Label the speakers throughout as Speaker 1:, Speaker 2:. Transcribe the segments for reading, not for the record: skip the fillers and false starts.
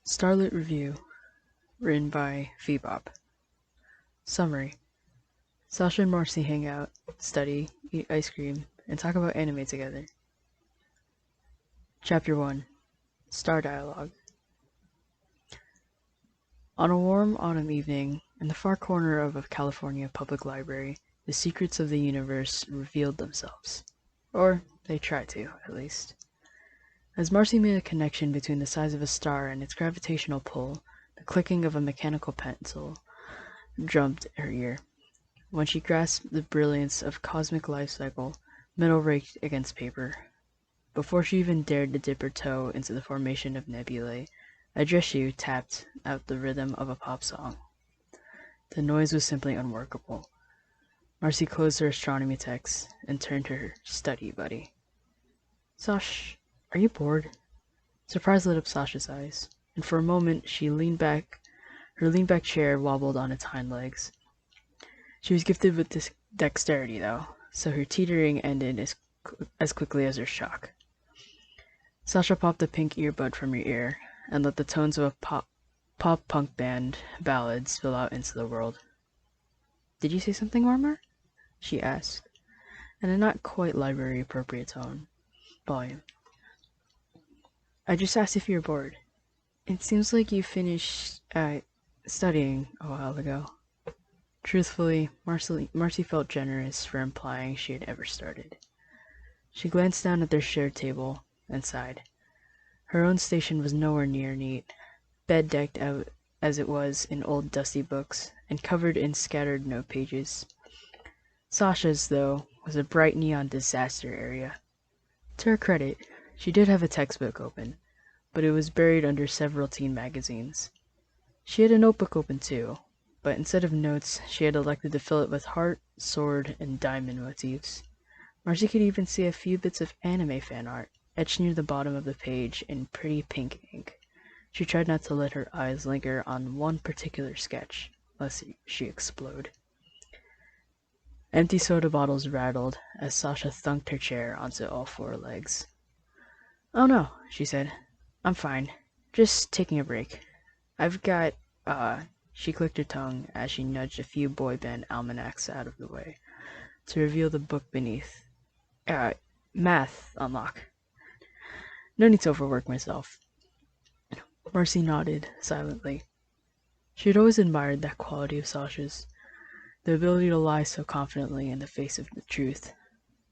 Speaker 1: Starlit Review, written by Phoebop. Summary: Sasha and Marcy hang out, study, eat ice cream, and talk about anime together. Chapter 1: Star Dialogue. On a warm autumn evening, in the far corner of a California public library, the secrets of the universe revealed themselves. Or, they tried to, at least. As Marcy made a connection between the size of a star and its gravitational pull, the clicking of a mechanical pencil drummed her ear. When she grasped the brilliance of cosmic life cycle, metal raked against paper. Before she even dared to dip her toe into the formation of nebulae, a dress shoe tapped out the rhythm of a pop song. The noise was simply unworkable. Marcy closed her astronomy text and turned to her study buddy. Sash, are you bored? Surprise lit up Sasha's eyes, and for a moment her lean back chair wobbled on its hind legs. She was gifted with this dexterity, though, so her teetering ended as quickly as her shock. Sasha popped a pink earbud from her ear and let the tones of a pop punk band ballad spill out into the world. Did you say something, Marmar? She asked, in a not quite library appropriate volume. I just asked if you're bored. It seems like you finished studying a while ago. Truthfully, Marcy felt generous for implying she had ever started. She glanced down at their shared table and sighed. Her own station was nowhere near neat, bed decked out as it was in old dusty books and covered in scattered note pages. Sasha's, though, was a bright neon disaster area. To her credit, she did have a textbook open, but it was buried under several teen magazines. She had a notebook open too, but instead of notes, she had elected to fill it with heart, sword, and diamond motifs. Marcy could even see a few bits of anime fan art, etched near the bottom of the page in pretty pink ink. She tried not to let her eyes linger on one particular sketch, lest she explode. Empty soda bottles rattled as Sasha thunked her chair onto all four legs. Oh no, she said. I'm fine. Just taking a break. I've got, she clicked her tongue as she nudged a few boy band almanacs out of the way to reveal the book beneath. Math unlock. No need to overwork myself. Marcy nodded silently. She had always admired that quality of Sasha's, the ability to lie so confidently in the face of the truth.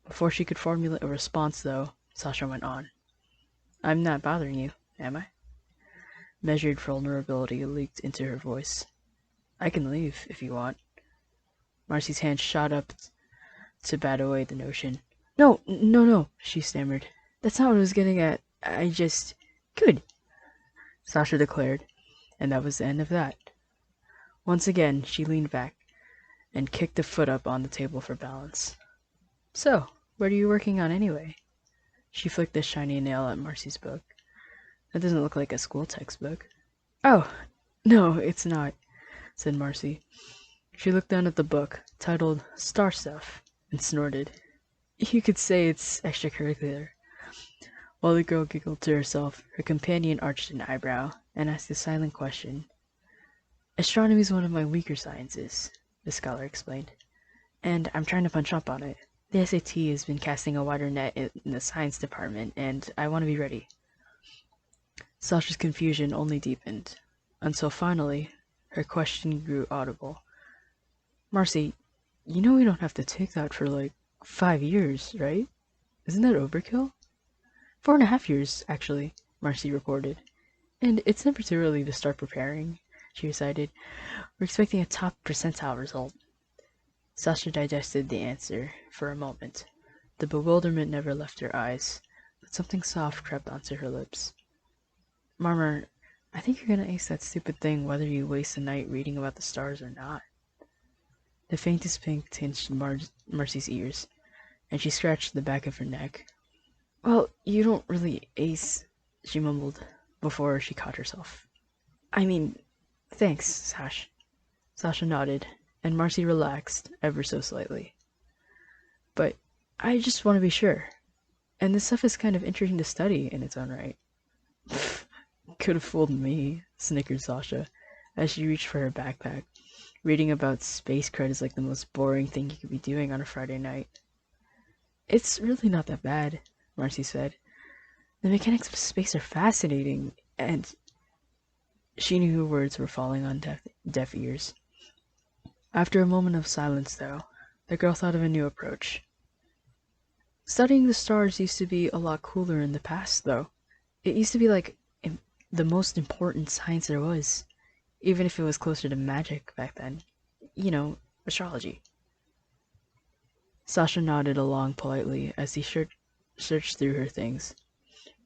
Speaker 1: Before she could formulate a response, though, Sasha went on. I'm not bothering you, am I? Measured vulnerability leaked into her voice. I can leave, if you want. Marcy's hand shot up to bat away the notion. No, she stammered. That's not what I was getting at. I just... Good, Sasha declared, and that was the end of that. Once again, she leaned back and kicked a foot up on the table for balance. So, what are you working on anyway? She flicked a shiny nail at Marcy's book. That doesn't look like a school textbook. Oh, no, it's not, said Marcy. She looked down at the book, titled Star Stuff, and snorted. You could say it's extracurricular. While the girl giggled to herself, her companion arched an eyebrow and asked a silent question. Astronomy is one of my weaker sciences, the scholar explained, and I'm trying to punch up on it. The SAT has been casting a wider net in the science department, and I want to be ready. Sasha's confusion only deepened, until finally her question grew audible. Marcy, you know we don't have to take that for 5 years, right? Isn't that overkill? 4.5 years, actually, Marcy reported. And it's never too early to start preparing, she recited. We're expecting a top percentile result. Sasha digested the answer for a moment. The bewilderment never left her eyes, but something soft crept onto her lips. Marmar, I think you're gonna ace that stupid thing whether you waste the night reading about the stars or not. The faintest pink tinged Marcy's ears, and she scratched the back of her neck. Well, you don't really ace, she mumbled, before she caught herself. I mean, thanks, Sash. Sasha nodded, and Marcy relaxed ever so slightly. But I just want to be sure. And this stuff is kind of interesting to study in its own right. Could have fooled me, snickered Sasha, as she reached for her backpack. Reading about space cred is like the most boring thing you could be doing on a Friday night. It's really not that bad, Marcy said. The mechanics of space are fascinating, and she knew her words were falling on deaf ears. After a moment of silence, though, the girl thought of a new approach. Studying the stars used to be a lot cooler in the past, though. It used to be like the most important science there was, even if it was closer to magic back then. You know, astrology. Sasha nodded along politely as he searched through her things.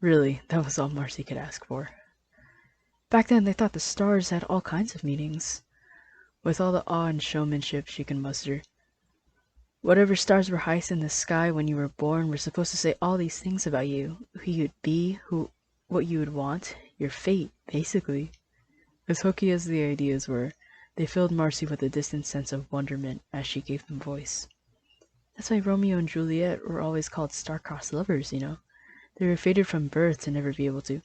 Speaker 1: Really, that was all Marcy could ask for. Back then, they thought the stars had all kinds of meanings. With all the awe and showmanship she could muster, whatever stars were highest in the sky when you were born were supposed to say all these things about you, who you'd be, what you would want, your fate, basically. As hokey as the ideas were, they filled Marcy with a distant sense of wonderment as she gave them voice. That's why Romeo and Juliet were always called star-crossed lovers, you know. They were fated from birth to never be able to.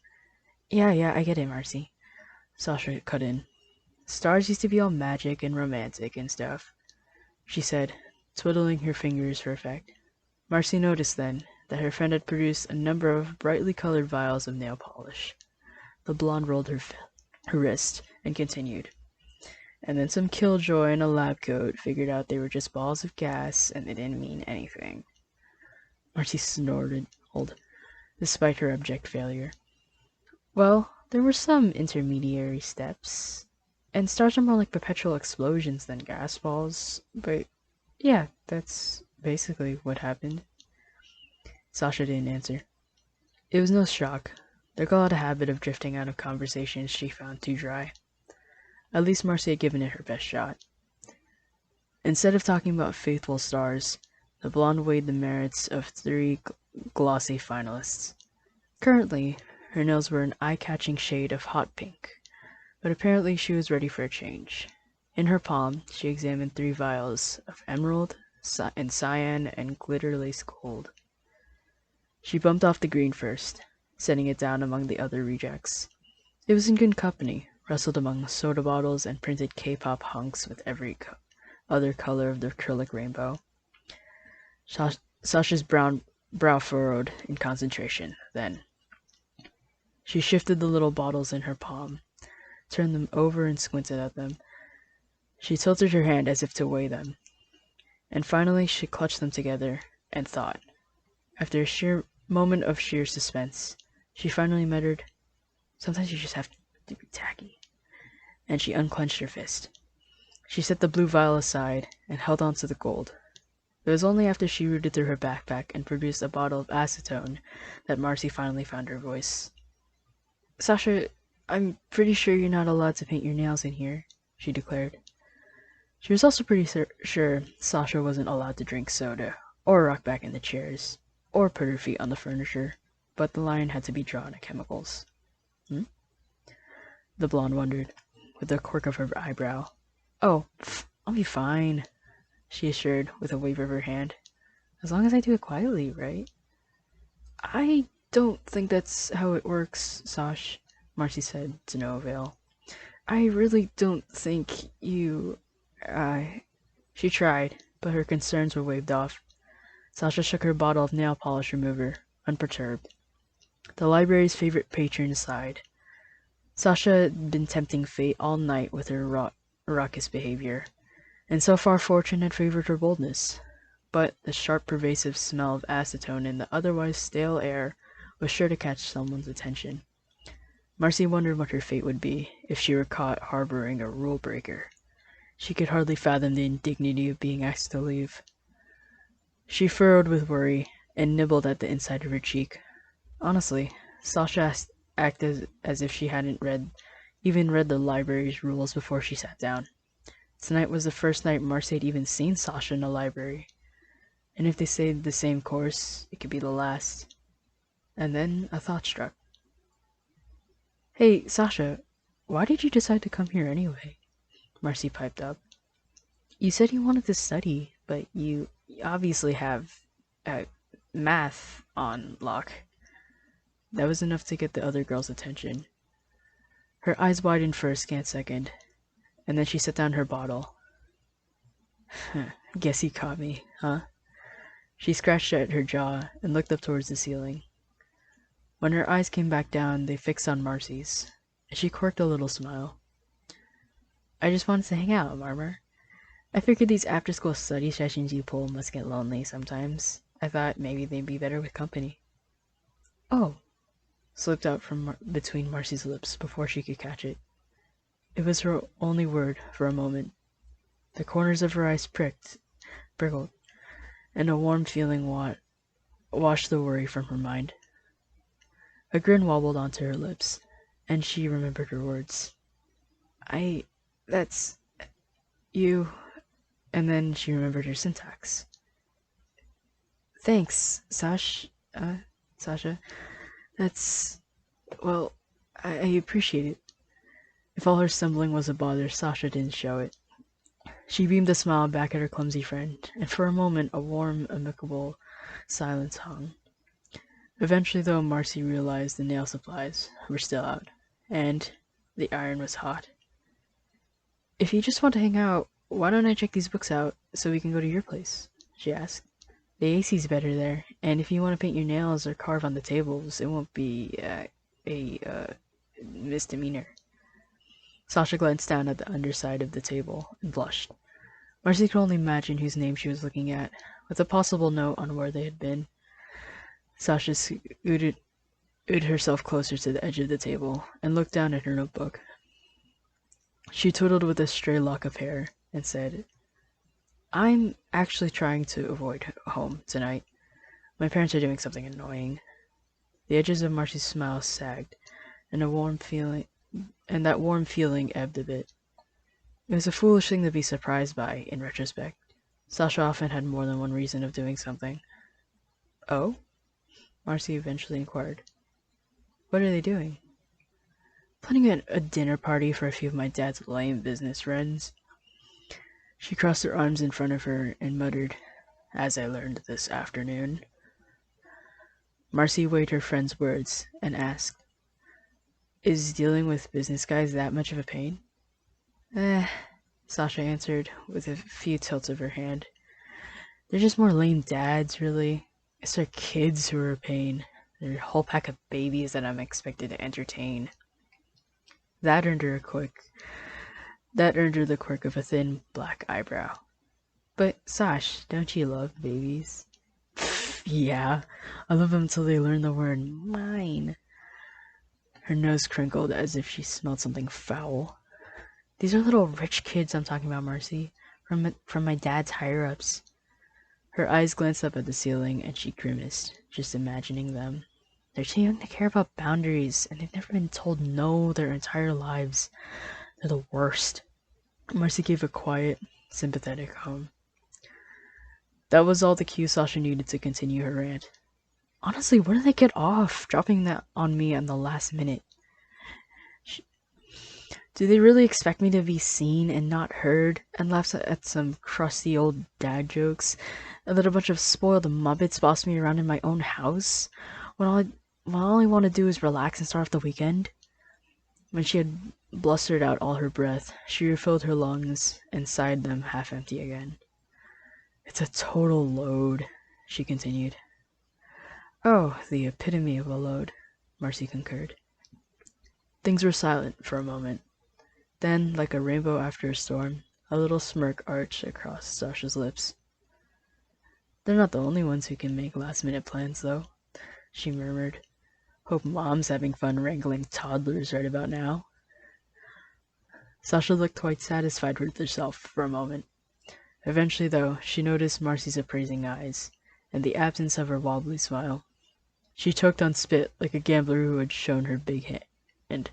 Speaker 1: Yeah, I get it, Marcy. Sasha cut in. Stars used to be all magic and romantic and stuff, she said, twiddling her fingers for effect. Marcy noticed then that her friend had produced a number of brightly colored vials of nail polish. The blonde rolled her wrist and continued. And then some killjoy in a lab coat figured out they were just balls of gas and they didn't mean anything. Marcy snorted, despite her abject failure. Well, there were some intermediary steps, and stars are more like perpetual explosions than gas balls, but yeah, that's basically what happened. Sasha didn't answer. It was no shock. The girl had a habit of drifting out of conversations she found too dry. At least Marcy had given it her best shot. Instead of talking about faithful stars, the blonde weighed the merits of three glossy finalists. Currently, her nails were an eye-catching shade of hot pink, but apparently she was ready for a change. In her palm, she examined 3 vials of emerald, and cyan, and glitter lace gold. She bumped off the green first, setting it down among the other rejects. It was in good company, rustled among soda bottles and printed K-pop hunks with every other color of the acrylic rainbow. Sasha's brow furrowed in concentration. Then she shifted the little bottles in her palm, turned them over and squinted at them. She tilted her hand as if to weigh them, and finally she clutched them together and thought. After a moment of sheer suspense, she finally muttered, "Sometimes you just have to be tacky." And she unclenched her fist. She set the blue vial aside and held on to the gold. It was only after she rooted through her backpack and produced a bottle of acetone that Marcy finally found her voice. "Sasha, I'm pretty sure you're not allowed to paint your nails in here," she declared. She was also pretty sure Sasha wasn't allowed to drink soda, or rock back in the chairs, or put her feet on the furniture, but the line had to be drawn at chemicals. The blonde wondered, with a quirk of her eyebrow. "Oh, I'll be fine," she assured, with a wave of her hand. "As long as I do it quietly, right?" "I don't think that's how it works, Sash," Marcy said, to no avail. "I really don't think you... She tried, but her concerns were waved off. Sasha shook her bottle of nail polish remover, unperturbed. The library's favorite patron sighed. Sasha had been tempting fate all night with her raucous behavior, and so far fortune had favored her boldness. But the sharp, pervasive smell of acetone in the otherwise stale air was sure to catch someone's attention. Marcy wondered what her fate would be if she were caught harboring a rule breaker. She could hardly fathom the indignity of being asked to leave. She furrowed with worry and nibbled at the inside of her cheek. Honestly, Sasha acted as if she hadn't even read the library's rules before she sat down. Tonight was the first night Marcy had even seen Sasha in a library, and if they stayed the same course, it could be the last. And then a thought struck. "Hey, Sasha, why did you decide to come here anyway?" Marcy piped up. "You said you wanted to study, but you obviously have math on lock." That was enough to get the other girl's attention. Her eyes widened for a scant second, and then she set down her bottle. Guess you caught me, huh? She scratched at her jaw and looked up towards the ceiling. When her eyes came back down, they fixed on Marcy's, and she quirked a little smile. I just wanted to hang out, Marmor. I figured these after-school study sessions you pull must get lonely sometimes. I thought maybe they'd be better with company. Oh, slipped out from between Marcy's lips before she could catch it. It was her only word for a moment. The corners of her eyes prickled, and a warm feeling washed the worry from her mind. A grin wobbled onto her lips, and she remembered her words. That's... you... And then she remembered her syntax. Thanks, Sasha. That's... well, I appreciate it. If all her stumbling was a bother, Sasha didn't show it. She beamed a smile back at her clumsy friend, and for a moment a warm, amicable silence hung. Eventually, though, Marcy realized the nail supplies were still out, and the iron was hot. If you just want to hang out, why don't I check these books out so we can go to your place? She asked. The AC's better there, and if you want to paint your nails or carve on the tables, it won't be a misdemeanor. Sasha glanced down at the underside of the table and blushed. Marcy could only imagine whose name she was looking at, with a possible note on where they had been. Sasha scooted herself closer to the edge of the table and looked down at her notebook. She twiddled with a stray lock of hair and said, I'm actually trying to avoid home tonight. My parents are doing something annoying. The edges of Marcy's smile sagged, and that warm feeling ebbed a bit. It was a foolish thing to be surprised by, in retrospect. Sasha often had more than one reason of doing something. Oh? Marcy eventually inquired. What are they doing? Planning a dinner party for a few of my dad's lame business friends. She crossed her arms in front of her and muttered, as I learned this afternoon. Marcy weighed her friend's words and asked, Is dealing with business guys that much of a pain? Sasha answered with a few tilts of her hand. They're just more lame dads, really. It's their kids who are a pain. They're a whole pack of babies that I'm expected to entertain. That earned her the quirk of a thin, black eyebrow. But, Sash, don't you love babies? Yeah, I love them until they learn the word mine. Her nose crinkled as if she smelled something foul. These are little rich kids I'm talking about, Marcy, from my dad's higher-ups. Her eyes glanced up at the ceiling, and she grimaced, just imagining them. They're too young to care about boundaries, and they've never been told no their entire lives. They're the worst. Marcy gave a quiet, sympathetic hum. That was all the cue Sasha needed to continue her rant. Honestly, where did they get off, dropping that on me in the last minute? Do they really expect me to be seen and not heard, and laugh at some crusty old dad jokes, and let a bunch of spoiled muppets boss me around in my own house, when all I want to do is relax and start off the weekend? When she had blustered out all her breath, she refilled her lungs and sighed them half empty again. It's a total load, she continued. Oh, the epitome of a load, Marcy concurred. Things were silent for a moment. Then, like a rainbow after a storm, a little smirk arched across Sasha's lips. They're not the only ones who can make last-minute plans, though, she murmured. Hope Mom's having fun wrangling toddlers right about now. Sasha looked quite satisfied with herself for a moment. Eventually, though, she noticed Marcy's appraising eyes, and the absence of her wobbly smile. She choked on spit like a gambler who had shown her big hand.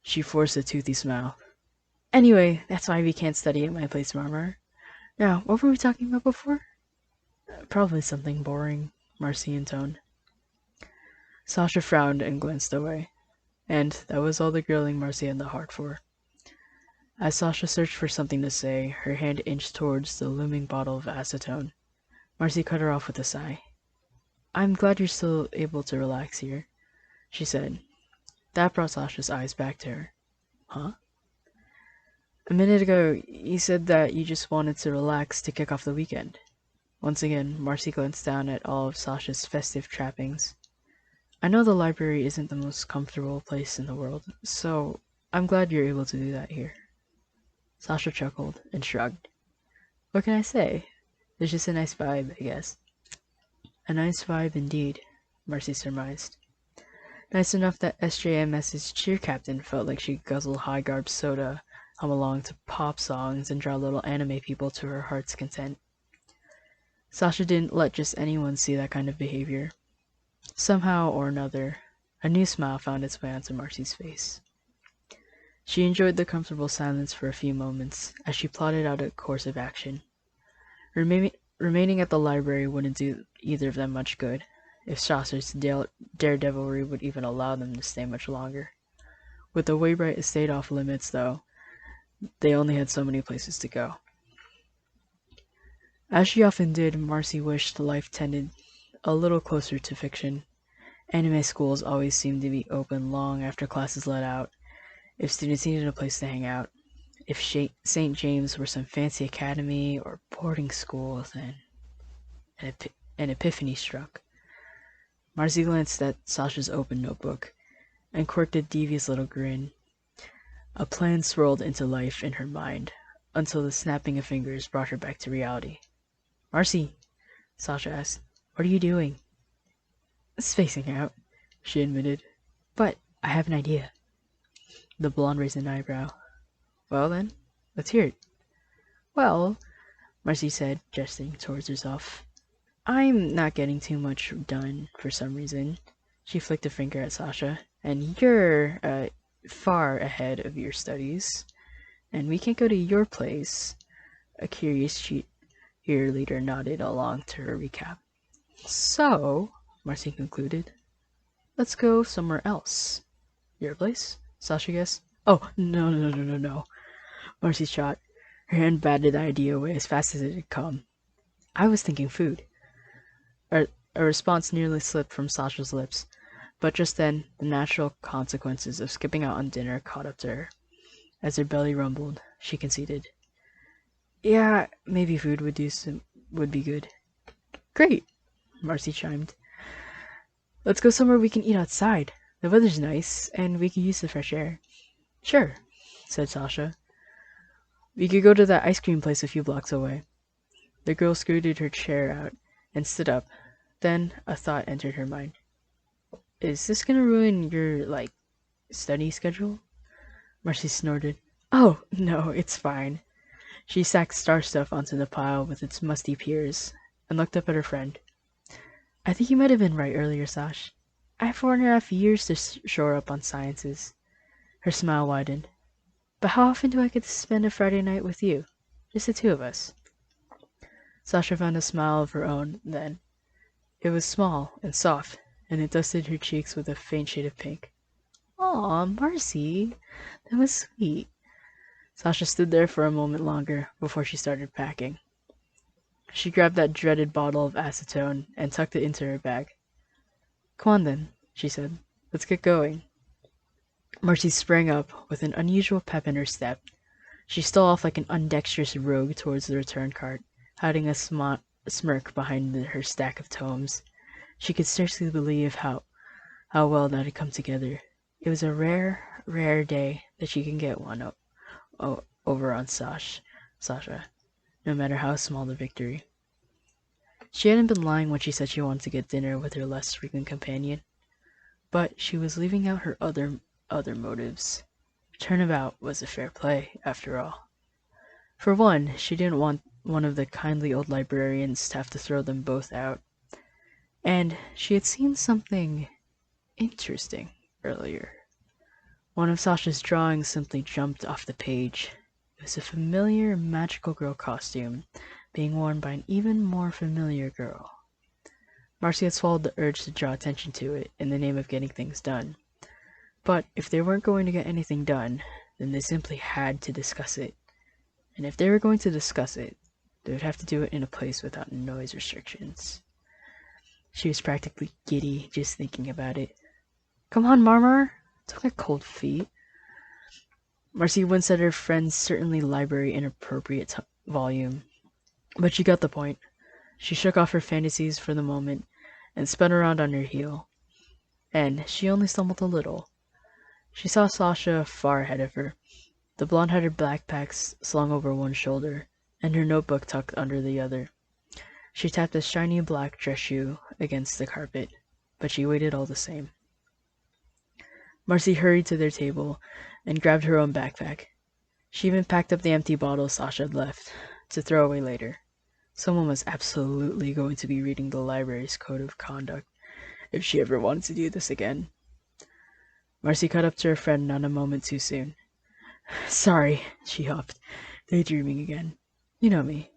Speaker 1: She forced a toothy smile. Anyway, that's why we can't study at my place, Marmar. Now, what were we talking about before? Probably something boring, Marcy intoned. Sasha frowned and glanced away, and that was all the grilling Marcy had the heart for. As Sasha searched for something to say, her hand inched towards the looming bottle of acetone. Marcy cut her off with a sigh. I'm glad you're still able to relax here, she said. That brought Sasha's eyes back to her. Huh? A minute ago, you said that you just wanted to relax to kick off the weekend. Once again, Marcy glanced down at all of Sasha's festive trappings. I know the library isn't the most comfortable place in the world, so I'm glad you're able to do that here. Sasha chuckled and shrugged. What can I say? There's just a nice vibe, I guess. A nice vibe indeed, Marcy surmised. Nice enough that SJMS's cheer captain felt like she could guzzle high-garb soda, hum along to pop songs, and draw little anime people to her heart's content. Sasha didn't let just anyone see that kind of behavior. Somehow or another, a new smile found its way onto Marcy's face. She enjoyed the comfortable silence for a few moments as she plotted out a course of action. Remaining at the library wouldn't do either of them much good, if Sasha's daredevilry would even allow them to stay much longer. With the Waybright estate off limits, though, they only had so many places to go. As she often did, Marcy wished life tended a little closer to fiction. Anime schools always seemed to be open long after classes let out. If students needed a place to hang out, if St. James were some fancy academy or boarding school, then an epiphany struck. Marcy glanced at Sasha's open notebook and quirked a devious little grin. A plan swirled into life in her mind until the snapping of fingers brought her back to reality. Marcy, Sasha asked, what are you doing? Spacing out, she admitted. But I have an idea. The blonde raised an eyebrow. Well then, let's hear it. Well, Marcy said, gesturing towards herself, I'm not getting too much done for some reason. She flicked a finger at Sasha. And you're far ahead of your studies. And we can't go to your place. A curious cheerleader nodded along to her recap. So, Marcy concluded, let's go somewhere else. Your place? Sasha guessed. Oh, no. Marcy shot. Her hand batted the idea away as fast as it had come. I was thinking food. A response nearly slipped from Sasha's lips, but just then the natural consequences of skipping out on dinner caught up to her. As her belly rumbled, she conceded. Yeah, maybe food would be good. Great, Marcy chimed. Let's go somewhere we can eat outside. The weather's nice, and we can use the fresh air. Sure, said Sasha. We could go to that ice cream place a few blocks away. The girl scooted her chair out and stood up. Then a thought entered her mind. Is this gonna ruin your, study schedule? Marcy snorted. Oh, no, it's fine. She sacked star stuff onto the pile with its musty peers and looked up at her friend. I think you might have been right earlier, Sash. I have 4.5 years to shore up on sciences. Her smile widened. But how often do I get to spend a Friday night with you? Just the two of us. Sasha found a smile of her own then. It was small and soft, and it dusted her cheeks with a faint shade of pink. Aw, Marcy, that was sweet. Sasha stood there for a moment longer before she started packing. She grabbed that dreaded bottle of acetone and tucked it into her bag. Come on then, she said. Let's get going. Marcy sprang up with an unusual pep in her step. She stole off like an undexterous rogue towards the return cart, hiding a smirk behind her stack of tomes. She could scarcely believe how well that had come together. It was a rare day that she can get one over on Sasha, no matter how small the victory. She hadn't been lying when she said she wanted to get dinner with her less frequent companion, but she was leaving out her other motives. Turnabout was a fair play, after all. For one, she didn't want one of the kindly old librarians to have to throw them both out. And she had seen something interesting earlier. One of Sasha's drawings simply jumped off the page. It was a familiar magical girl costume, being worn by an even more familiar girl. Marcy had swallowed the urge to draw attention to it in the name of getting things done. But if they weren't going to get anything done, then they simply had to discuss it. And if they were going to discuss it, they would have to do it in a place without noise restrictions. She was practically giddy just thinking about it. Come on, Marmar, Don't get cold feet. Marcy winced at her friend's certainly library inappropriate volume, but she got the point. She shook off her fantasies for the moment and spun around on her heel. And she only stumbled a little. She saw Sasha far ahead of her, the blonde-headed backpacks slung over one shoulder, and her notebook tucked under the other. She tapped a shiny black dress shoe against the carpet, but she waited all the same. Marcy hurried to their table and grabbed her own backpack. She even packed up the empty bottle Sasha had left, to throw away later. Someone was absolutely going to be reading the library's code of conduct if she ever wanted to do this again. Marcy caught up to her friend not a moment too soon. Sorry, she huffed, daydreaming again. You know me.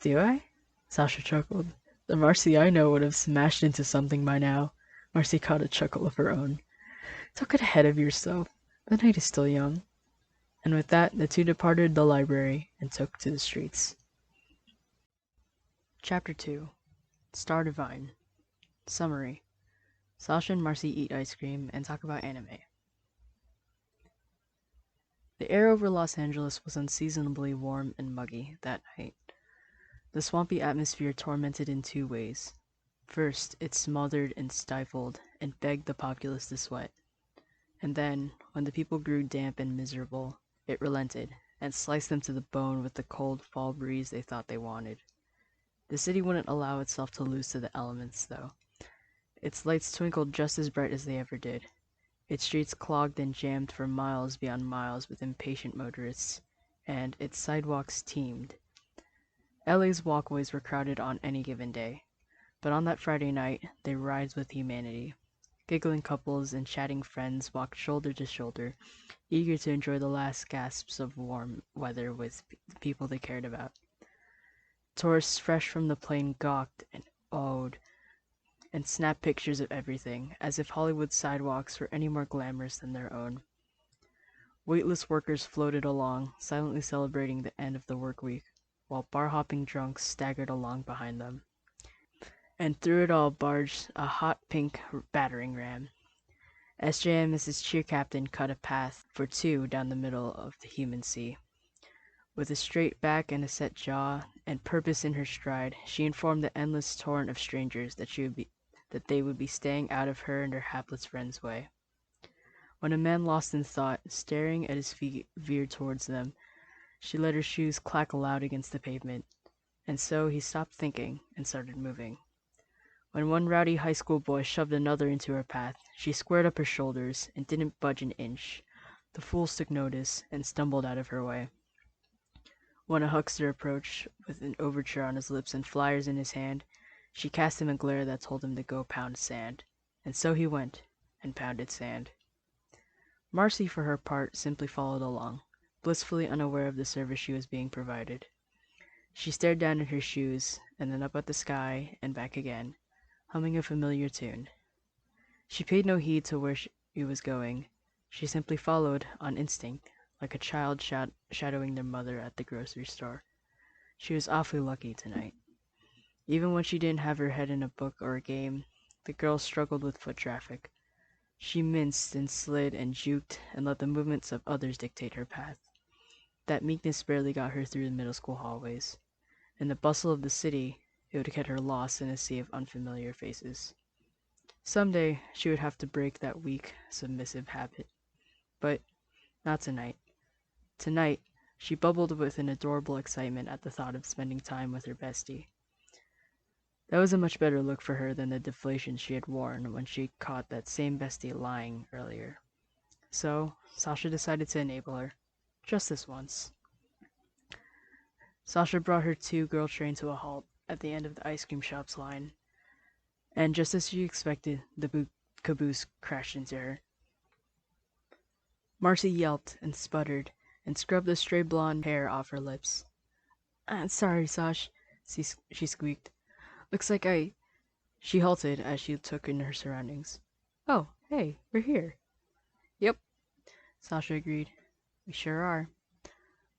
Speaker 1: Do I? Sasha chuckled. The Marcy I know would have smashed into something by now. Marcy caught a chuckle of her own. Don't get ahead of yourself. The night is still young. And with that, the two departed the library and took to the streets. Chapter 2. Star Divine. Summary. Sasha and Marcy eat ice cream and talk about anime. The air over Los Angeles was unseasonably warm and muggy that night. The swampy atmosphere tormented in two ways. First, it smothered and stifled and begged the populace to sweat. And then, when the people grew damp and miserable, it relented and sliced them to the bone with the cold fall breeze they thought they wanted. The city wouldn't allow itself to lose to the elements, though. Its lights twinkled just as bright as they ever did. Its streets clogged and jammed for miles beyond miles with impatient motorists, and its sidewalks teemed. LA's walkways were crowded on any given day, but on that Friday night they writhed with humanity. Giggling couples and chatting friends walked shoulder to shoulder, eager to enjoy the last gasps of warm weather with the people they cared about. Tourists fresh from the plane gawked and oh'd and snapped pictures of everything, as if Hollywood sidewalks were any more glamorous than their own. Weightless workers floated along, silently celebrating the end of the work week, while bar-hopping drunks staggered along behind them. And through it all barged a hot pink battering ram. SJ and Mrs. Cheer Captain cut a path for two down the middle of the human sea. With a straight back and a set jaw and purpose in her stride, she informed the endless torrent of strangers that they would be staying out of her and her hapless friend's way. When a man lost in thought, staring at his feet, veered towards them, she let her shoes clack aloud against the pavement, and so he stopped thinking and started moving. When one rowdy high school boy shoved another into her path, she squared up her shoulders and didn't budge an inch. The fools took notice and stumbled out of her way. When a huckster approached with an overture on his lips and flyers in his hand, she cast him a glare that told him to go pound sand, and so he went and pounded sand. Marcy, for her part, simply followed along, blissfully unaware of the service she was being provided. She stared down at her shoes, and then up at the sky and back again, humming a familiar tune. She paid no heed to where she was going. She simply followed on instinct, like a child shadowing their mother at the grocery store. She was awfully lucky tonight. Even when she didn't have her head in a book or a game, the girl struggled with foot traffic. She minced and slid and juked and let the movements of others dictate her path. That meekness barely got her through the middle school hallways. In the bustle of the city, it would get her lost in a sea of unfamiliar faces. Someday she would have to break that weak, submissive habit. But not tonight. Tonight, she bubbled with an adorable excitement at the thought of spending time with her bestie. That was a much better look for her than the deflation she had worn when she caught that same bestie lying earlier. So, Sasha decided to enable her. Just this once. Sasha brought her two-girl train to a halt at the end of the ice cream shop's line, and just as she expected, the caboose crashed into her. Marcy yelped and sputtered and scrubbed the stray blonde hair off her lips. Sorry, Sash, she squeaked. Looks like She halted as she took in her surroundings. Oh, hey, we're here. Yep, Sasha agreed. We sure are.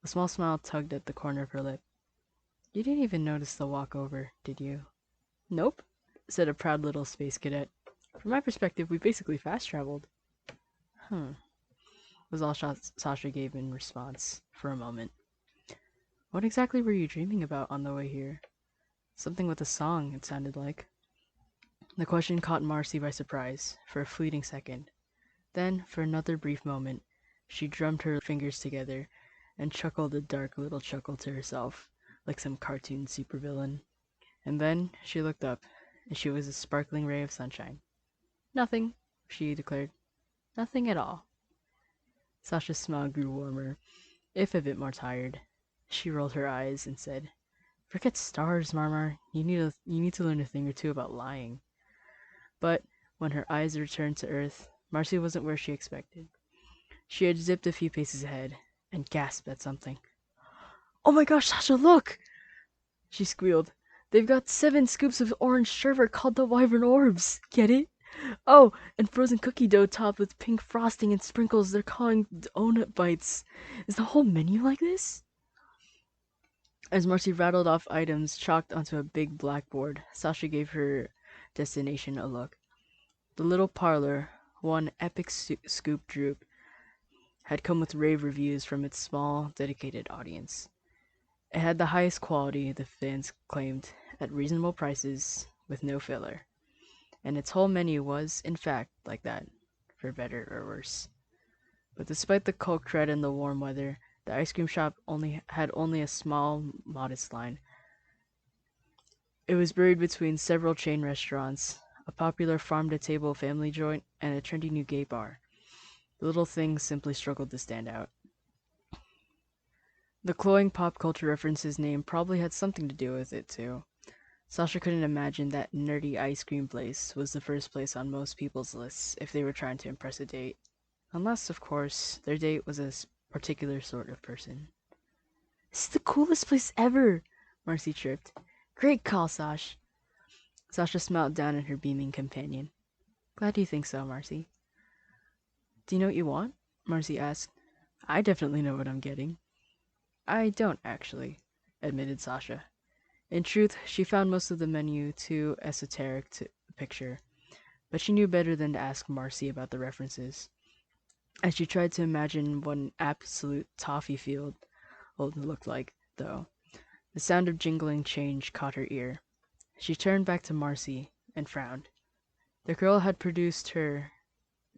Speaker 1: A small smile tugged at the corner of her lip. You didn't even notice the walkover, did you? Nope, said a proud little space cadet. From my perspective, we basically fast traveled. Hmm, was all Sasha gave in response for a moment. What exactly were you dreaming about on the way here? Something with a song, it sounded like. The question caught Marcy by surprise for a fleeting second. Then, for another brief moment, she drummed her fingers together and chuckled a dark little chuckle to herself, like some cartoon supervillain. And then she looked up, and she was a sparkling ray of sunshine. Nothing, she declared. Nothing at all. Sasha's smile grew warmer, if a bit more tired. She rolled her eyes and said, Forget stars, Marmar. You need to learn a thing or two about lying. But when her eyes returned to Earth, Marcy wasn't where she expected. She had zipped a few paces ahead and gasped at something. Oh my gosh, Sasha, look! She squealed. They've got 7 scoops of orange sherbet called the Wyvern Orbs. Get it? Oh, and frozen cookie dough topped with pink frosting and sprinkles they're calling donut bites. Is the whole menu like this? As Marcy rattled off items chalked onto a big blackboard, Sasha gave her destination a look. The little parlor, one epic scoop droop, had come with rave reviews from its small, dedicated audience. It had the highest quality, the fans claimed, at reasonable prices, with no filler. And its whole menu was, in fact, like that, for better or worse. But despite the cold crud and the warm weather, the ice cream shop only a small, modest line. It was buried between several chain restaurants, a popular farm-to-table family joint, and a trendy new gay bar. The little things simply struggled to stand out. The cloying pop culture references name probably had something to do with it, too. Sasha couldn't imagine that nerdy ice cream place was the first place on most people's lists if they were trying to impress a date. Unless, of course, their date was a particular sort of person. This is the coolest place ever, Marcy chirped. Great call, Sash. Sasha smiled down at her beaming companion. Glad you think so, Marcy. Do you know what you want? Marcy asked. I definitely know what I'm getting. I don't, actually, admitted Sasha. In truth, she found most of the menu too esoteric to picture, but she knew better than to ask Marcy about the references. As she tried to imagine what an absolute toffee field looked like, though, the sound of jingling change caught her ear. She turned back to Marcy and frowned. The girl had produced her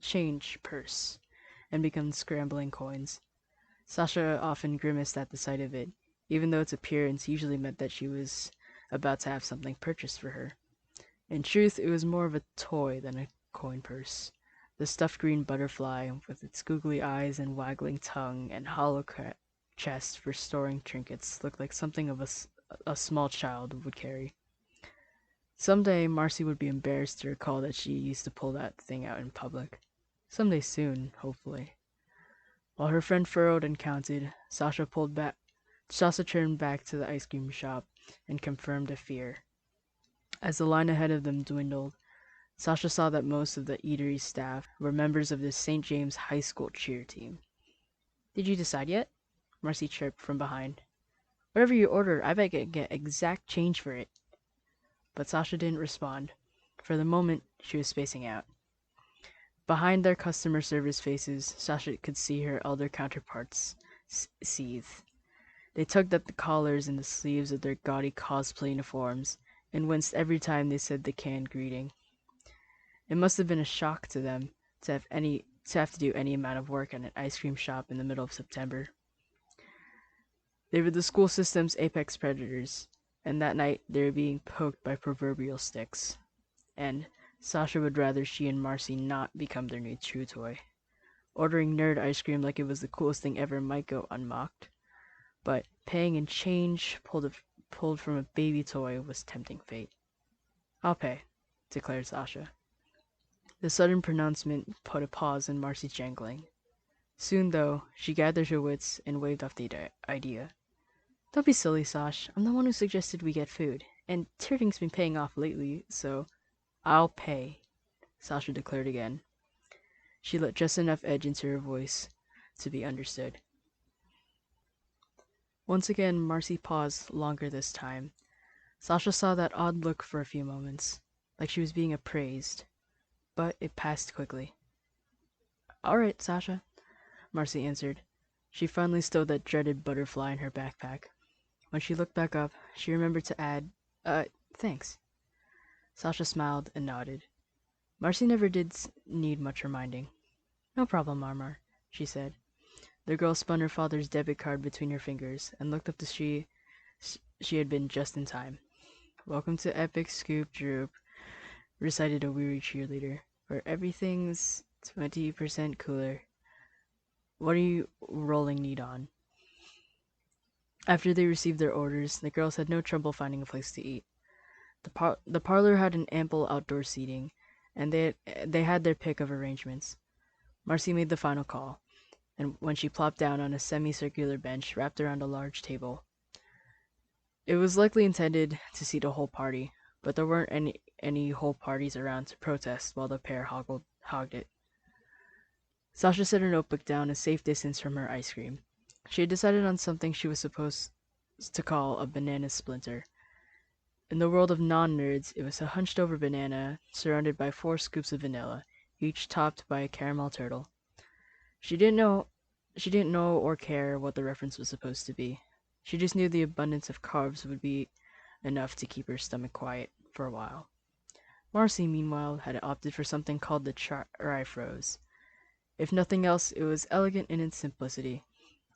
Speaker 1: change purse and begun scrambling coins. Sasha often grimaced at the sight of it, even though its appearance usually meant that she was about to have something purchased for her. In truth, it was more of a toy than a coin purse. The stuffed green butterfly, with its googly eyes and waggling tongue and hollow chest for storing trinkets, looked like something a small child would carry. Someday, Marcy would be embarrassed to recall that she used to pull that thing out in public. Someday soon, hopefully. While her friend furrowed and counted, Sasha turned back to the ice cream shop and confirmed a fear. As the line ahead of them dwindled, Sasha saw that most of the eatery's staff were members of the St. James High School cheer team. Did you decide yet? Marcy chirped from behind. Whatever you order, I bet I get exact change for it. But Sasha didn't respond. For the moment, she was spacing out. Behind their customer service faces, Sasha could see her elder counterparts seethe. They tugged at the collars and the sleeves of their gaudy cosplay uniforms and winced every time they said the canned greeting. It must have been a shock to them to have to do any amount of work at an ice cream shop in the middle of September. They were the school system's apex predators, and that night they were being poked by proverbial sticks. And Sasha would rather she and Marcy not become their new chew toy. Ordering nerd ice cream like it was the coolest thing ever might go unmocked, but paying in change pulled from a baby toy was tempting fate. I'll pay, declared Sasha. The sudden pronouncement put a pause in Marcy's jangling. Soon, though, she gathered her wits and waved off the idea. Don't be silly, Sash. I'm the one who suggested we get food, and Turding's been paying off lately, so I'll pay, Sasha declared again. She let just enough edge into her voice to be understood. Once again, Marcy paused longer this time. Sasha saw that odd look for a few moments, like she was being appraised, but it passed quickly. All right, Sasha, Marcy answered. She finally stowed that dreaded butterfly in her backpack. When she looked back up, she remembered to add, uh, thanks. Sasha smiled and nodded. Marcy never did need much reminding. No problem, Marmar, she said. The girl spun her father's debit card between her fingers and looked up to see she had been just in time. Welcome to Epic Scoop Droop, recited a weary cheerleader, where everything's 20% cooler. What are you rolling need on? After they received their orders, the girls had no trouble finding a place to eat. The parlor had an ample outdoor seating, and they had their pick of arrangements. Marcy made the final call, and when she plopped down on a semicircular bench wrapped around a large table, it was likely intended to seat a whole party, but there weren't any whole parties around to protest while the pair hogged it. Sasha set her notebook down a safe distance from her ice cream. She had decided on something she was supposed to call a banana splinter. In the world of non-nerds, it was a hunched-over banana surrounded by 4 scoops of vanilla, each topped by a caramel turtle. She didn't know she didn't know or care what the reference was supposed to be. She just knew the abundance of carbs would be enough to keep her stomach quiet for a while. Marcy, meanwhile, had opted for something called the Trifroze. If nothing else, it was elegant in its simplicity.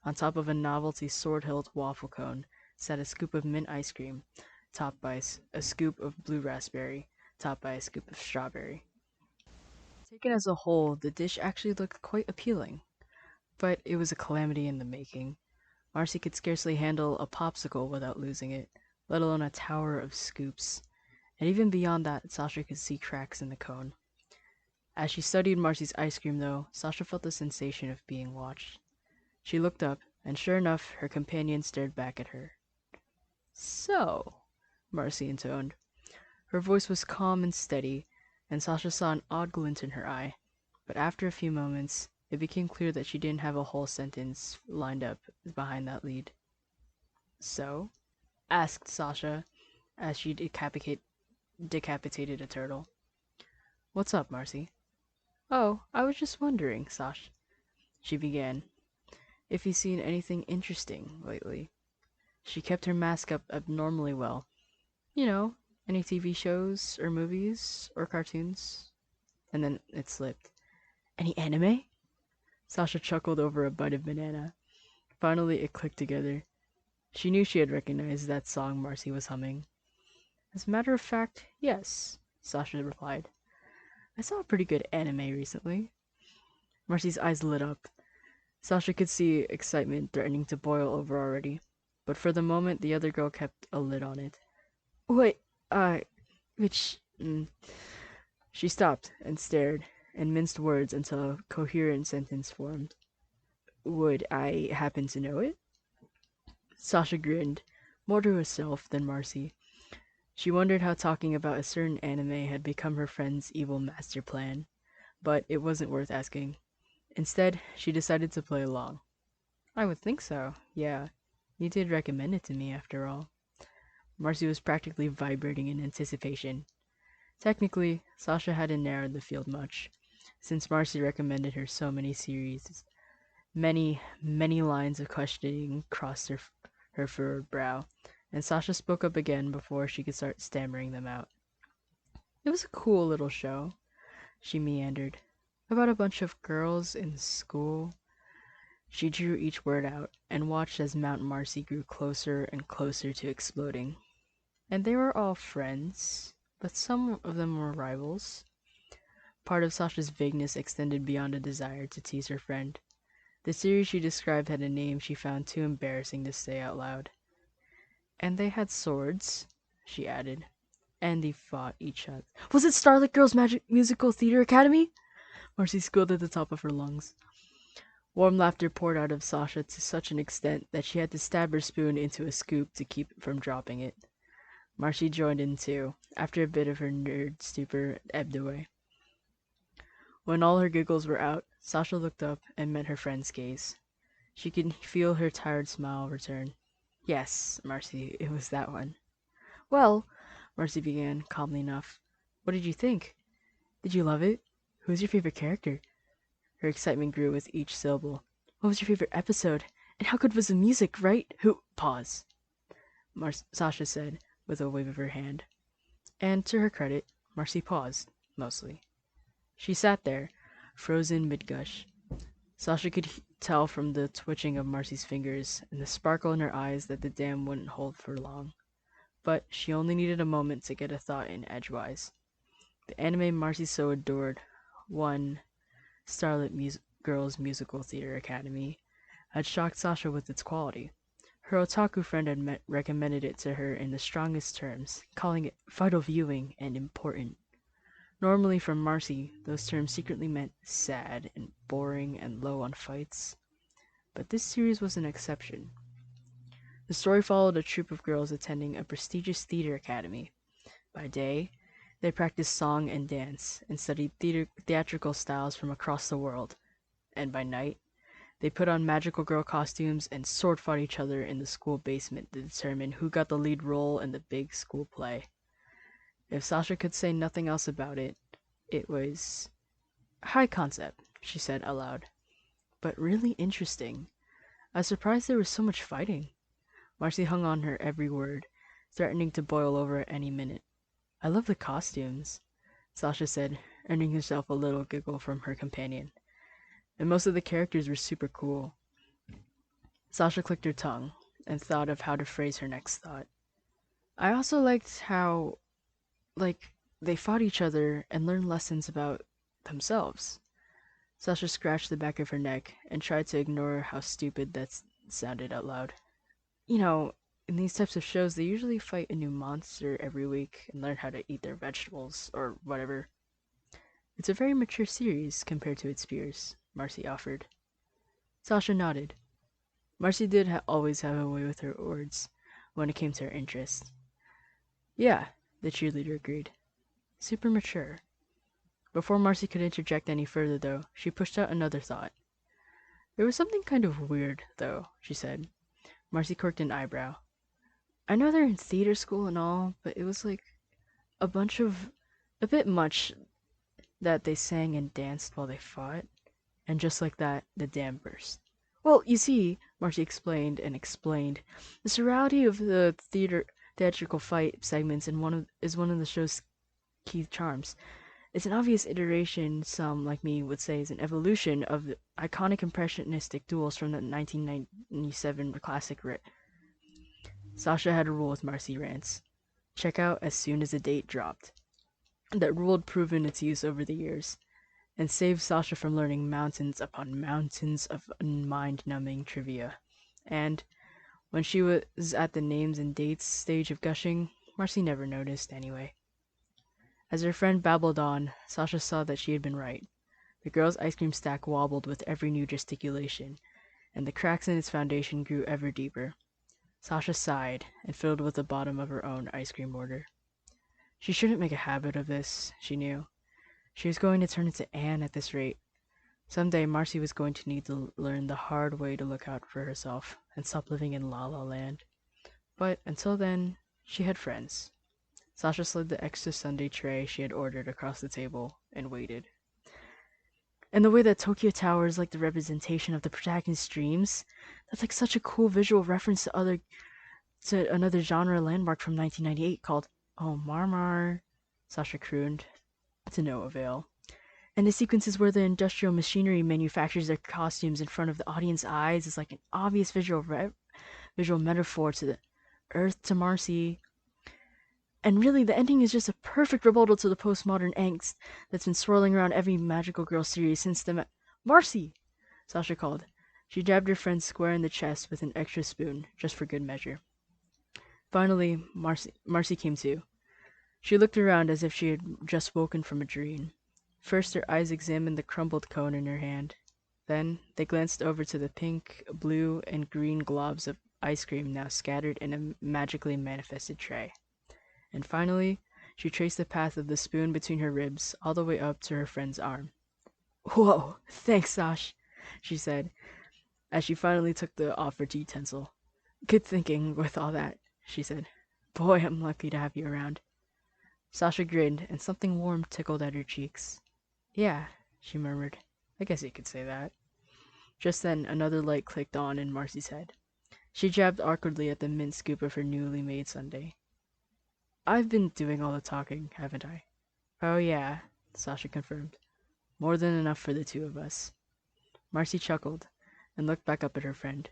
Speaker 1: On top of a novelty sword-hilt waffle cone sat a scoop of mint ice cream, topped by a scoop of blue raspberry, topped by a scoop of strawberry. Taken as a whole, the dish actually looked quite appealing, but it was a calamity in the making. Marcy could scarcely handle a popsicle without losing it, let alone a tower of scoops. And even beyond that, Sasha could see cracks in the cone. As she studied Marcy's ice cream, though, Sasha felt the sensation of being watched. She looked up, and sure enough, her companion stared back at her. So, Marcy intoned. Her voice was calm and steady, and Sasha saw an odd glint in her eye. But after a few moments, it became clear that she didn't have a whole sentence lined up behind that lead. So? Asked Sasha, as she decapitated a turtle. What's up, Marcy? Oh, I was just wondering, Sash, she began, if you've seen anything interesting lately. She kept her mask up abnormally well. You know, any TV shows, or movies, or cartoons? And then it slipped. Any anime? Sasha chuckled over a bite of banana. Finally, it clicked together. She knew she had recognized that song Marcy was humming. As a matter of fact, yes, Sasha replied. I saw a pretty good anime recently. Marcy's eyes lit up. Sasha could see excitement threatening to boil over already, but for the moment the other girl kept a lid on it. Wait, which... She stopped and stared, and minced words until a coherent sentence formed. Would I happen to know it? Sasha grinned, more to herself than Marcy. She wondered how talking about a certain anime had become her friend's evil master plan, but it wasn't worth asking. Instead, she decided to play along. I would think so, yeah. You did recommend it to me, after all. Marcy was practically vibrating in anticipation. Technically, Sasha hadn't narrowed the field much, since Marcy recommended her so many series. Many, many lines of questioning crossed her furrowed brow, and Sasha spoke up again before she could start stammering them out. It was a cool little show, she meandered, about a bunch of girls in school. She drew each word out and watched as Mount Marcy grew closer and closer to exploding. And they were all friends, but some of them were rivals. Part of Sasha's vagueness extended beyond a desire to tease her friend. The series she described had a name she found too embarrassing to say out loud. And they had swords, she added. And they fought each other. Was it Starlit Girls Magic Musical Theater Academy? Marcy squealed at the top of her lungs. Warm laughter poured out of Sasha to such an extent that she had to stab her spoon into a scoop to keep from dropping it. Marcy joined in too, after a bit of her nerd stupor ebbed away. When all her giggles were out, Sasha looked up and met her friend's gaze. She could feel her tired smile return. Yes, Marcy, it was that one. Well, Marcy began, calmly enough. What did you think? Did you love it? Who's your favorite character? Her excitement grew with each syllable. What was your favorite episode? And how good was the music, right? Who? Pause, Sasha said, with a wave of her hand. And to her credit, Marcy paused, mostly. She sat there, frozen mid-gush. Sasha could tell from the twitching of Marcy's fingers and the sparkle in her eyes that the dam wouldn't hold for long. But she only needed a moment to get a thought in edgewise. The anime Marcy so adored, one Starlit Girls Musical Theater Academy, had shocked Sasha with its quality. Her otaku friend had recommended it to her in the strongest terms, calling it vital viewing and important. Normally, from Marcy, those terms secretly meant sad and boring and low on fights. But this series was an exception. The story followed a troupe of girls attending a prestigious theater academy. By day, they practiced song and dance and studied theatrical styles from across the world. And by night, they put on magical girl costumes and sword fought each other in the school basement to determine who got the lead role in the big school play. If Sasha could say nothing else about it, it was high concept, she said aloud, but really interesting. I was surprised there was so much fighting. Marcy hung on her every word, threatening to boil over at any minute. I love the costumes, Sasha said, earning herself a little giggle from her companion. And most of the characters were super cool. Sasha clicked her tongue and thought of how to phrase her next thought. I also liked how, they fought each other and learned lessons about themselves. Sasha scratched the back of her neck and tried to ignore how stupid that sounded out loud. You know, in these types of shows, they usually fight a new monster every week and learn how to eat their vegetables or whatever. It's a very mature series compared to its peers, Marcy offered. Sasha nodded. Marcy did always have a way with her words when it came to her interests. Yeah, the cheerleader agreed. Super mature. Before Marcy could interject any further, though, she pushed out another thought. There was something kind of weird, though, she said. Marcy quirked an eyebrow. I know they're in theater school and all, but it was like a bit much that they sang and danced while they fought. And just like that, the dam burst. Well, you see, Marcy explained and explained, the serality of the theatrical fight segments is one of the show's key charms. It's an obvious iteration, some like me would say is an evolution of the iconic impressionistic duels from the 1997 classic Rit. Sasha had a rule with Marcy rants. Check out as soon as the date dropped. That rule had proven its use over the years, and saved Sasha from learning mountains upon mountains of mind-numbing trivia. And when she was at the names and dates stage of gushing, Marcy never noticed anyway. As her friend babbled on, Sasha saw that she had been right. The girl's ice cream stack wobbled with every new gesticulation, and the cracks in its foundation grew ever deeper. Sasha sighed and fiddled with the bottom of her own ice cream order. She shouldn't make a habit of this, she knew. She was going to turn into Anne at this rate. Someday Marcy was going to need to learn the hard way to look out for herself and stop living in La La Land. But until then, she had friends. Sasha slid the extra sundae tray she had ordered across the table and waited. And the way that Tokyo Tower is like the representation of the protagonist's dreams, that's like such a cool visual reference to another genre landmark from 1998 called Oh Marmar, Sasha crooned, to no avail. And the sequences where the industrial machinery manufactures their costumes in front of the audience eyes is like an obvious visual metaphor to the Earth to Marcy. And really, the ending is just a perfect rebuttal to the postmodern angst that's been swirling around every magical girl series since the Marcy! Sasha called. She jabbed her friend square in the chest with an extra spoon, just for good measure. Finally, Marcy came to. She looked around as if she had just woken from a dream. First, her eyes examined the crumbled cone in her hand. Then, they glanced over to the pink, blue, and green globs of ice cream now scattered in a magically manifested tray. And finally, she traced the path of the spoon between her ribs all the way up to her friend's arm. Whoa, thanks, Sash, she said, as she finally took the offered utensil. Good thinking with all that, she said. Boy, I'm lucky to have you around. Sasha grinned, and something warm tickled at her cheeks. Yeah, she murmured. I guess you could say that. Just then, another light clicked on in Marcy's head. She jabbed awkwardly at the mint scoop of her newly made sundae. I've been doing all the talking, haven't I? Oh, yeah, Sasha confirmed. More than enough for the two of us. Marcy chuckled and looked back up at her friend.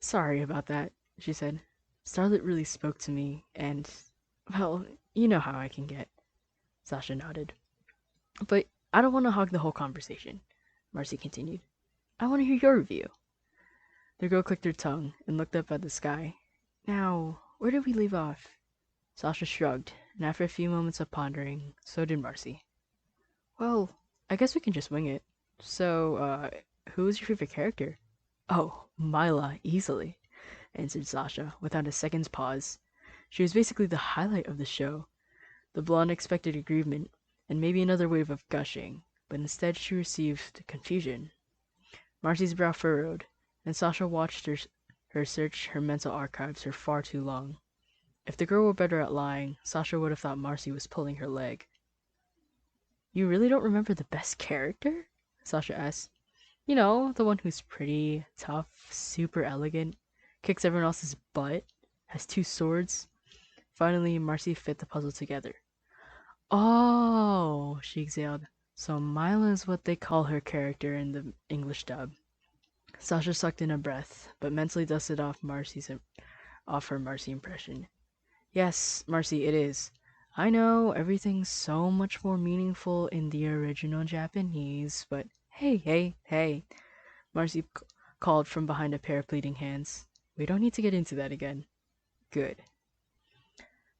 Speaker 1: Sorry about that, she said. Starlit really spoke to me, and, well, you know how I can get. Sasha nodded. But I don't want to hog the whole conversation, Marcy continued. I want to hear your view. The girl clicked her tongue and looked up at the sky. Now, where did we leave off? Sasha shrugged, and after a few moments of pondering, so did Marcy. Well, I guess we can just wing it. So, who was your favorite character? Oh, Mila, easily, answered Sasha, without a second's pause. She was basically the highlight of the show. The blonde expected aggrievement, and maybe another wave of gushing, but instead she received confusion. Marcy's brow furrowed, and Sasha watched her search her mental archives for far too long. If the girl were better at lying, Sasha would have thought Marcy was pulling her leg. You really don't remember the best character? Sasha asked. You know, the one who's pretty, tough, super elegant, kicks everyone else's butt, has two swords. Finally, Marcy fit the puzzle together. Oh, she exhaled. So Mila is what they call her character in the English dub. Sasha sucked in a breath, but mentally dusted off her Marcy impression. Yes, Marcy, it is. I know everything's so much more meaningful in the original Japanese, but hey, Marcy called from behind a pair of pleading hands. We don't need to get into that again. Good.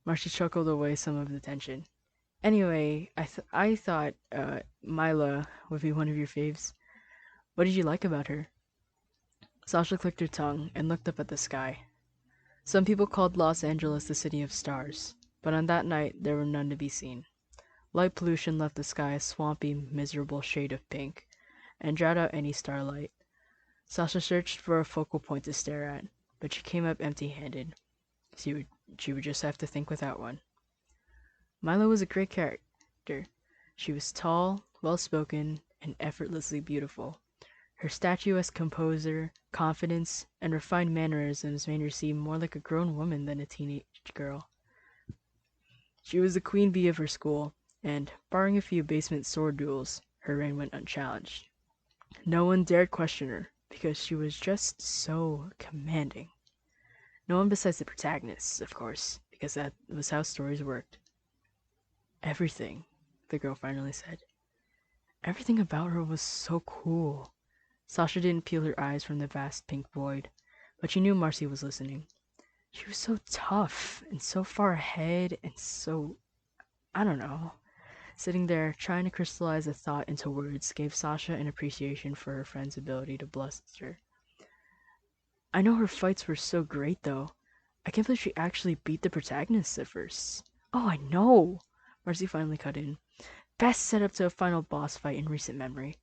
Speaker 1: Marcy chuckled away some of the tension. Anyway, I thought Mila would be one of your faves. What did you like about her? Sasha clicked her tongue and looked up at the sky. Some people called Los Angeles the city of stars, but on that night there were none to be seen. Light pollution left the sky a swampy, miserable shade of pink, and drowned out any starlight. Sasha searched for a focal point to stare at, but she came up empty-handed. She would just have to think without one. Milo was a great character. She was tall, well-spoken, and effortlessly beautiful. Her statuesque composure, confidence, and refined mannerisms made her seem more like a grown woman than a teenage girl. She was the queen bee of her school, and, barring a few basement sword duels, her reign went unchallenged. No one dared question her, because she was just so commanding. No one besides the protagonists, of course, because that was how stories worked. Everything, the girl finally said. Everything about her was so cool. Sasha didn't peel her eyes from the vast pink void, but she knew Marcy was listening. She was so tough and so far ahead and so, I don't know. Sitting there, trying to crystallize a thought into words gave Sasha an appreciation for her friend's ability to bluster. I know her fights were so great, though. I can't believe she actually beat the protagonists at first. Oh, I know! Marcy finally cut in. Best setup to a final boss fight in recent memory.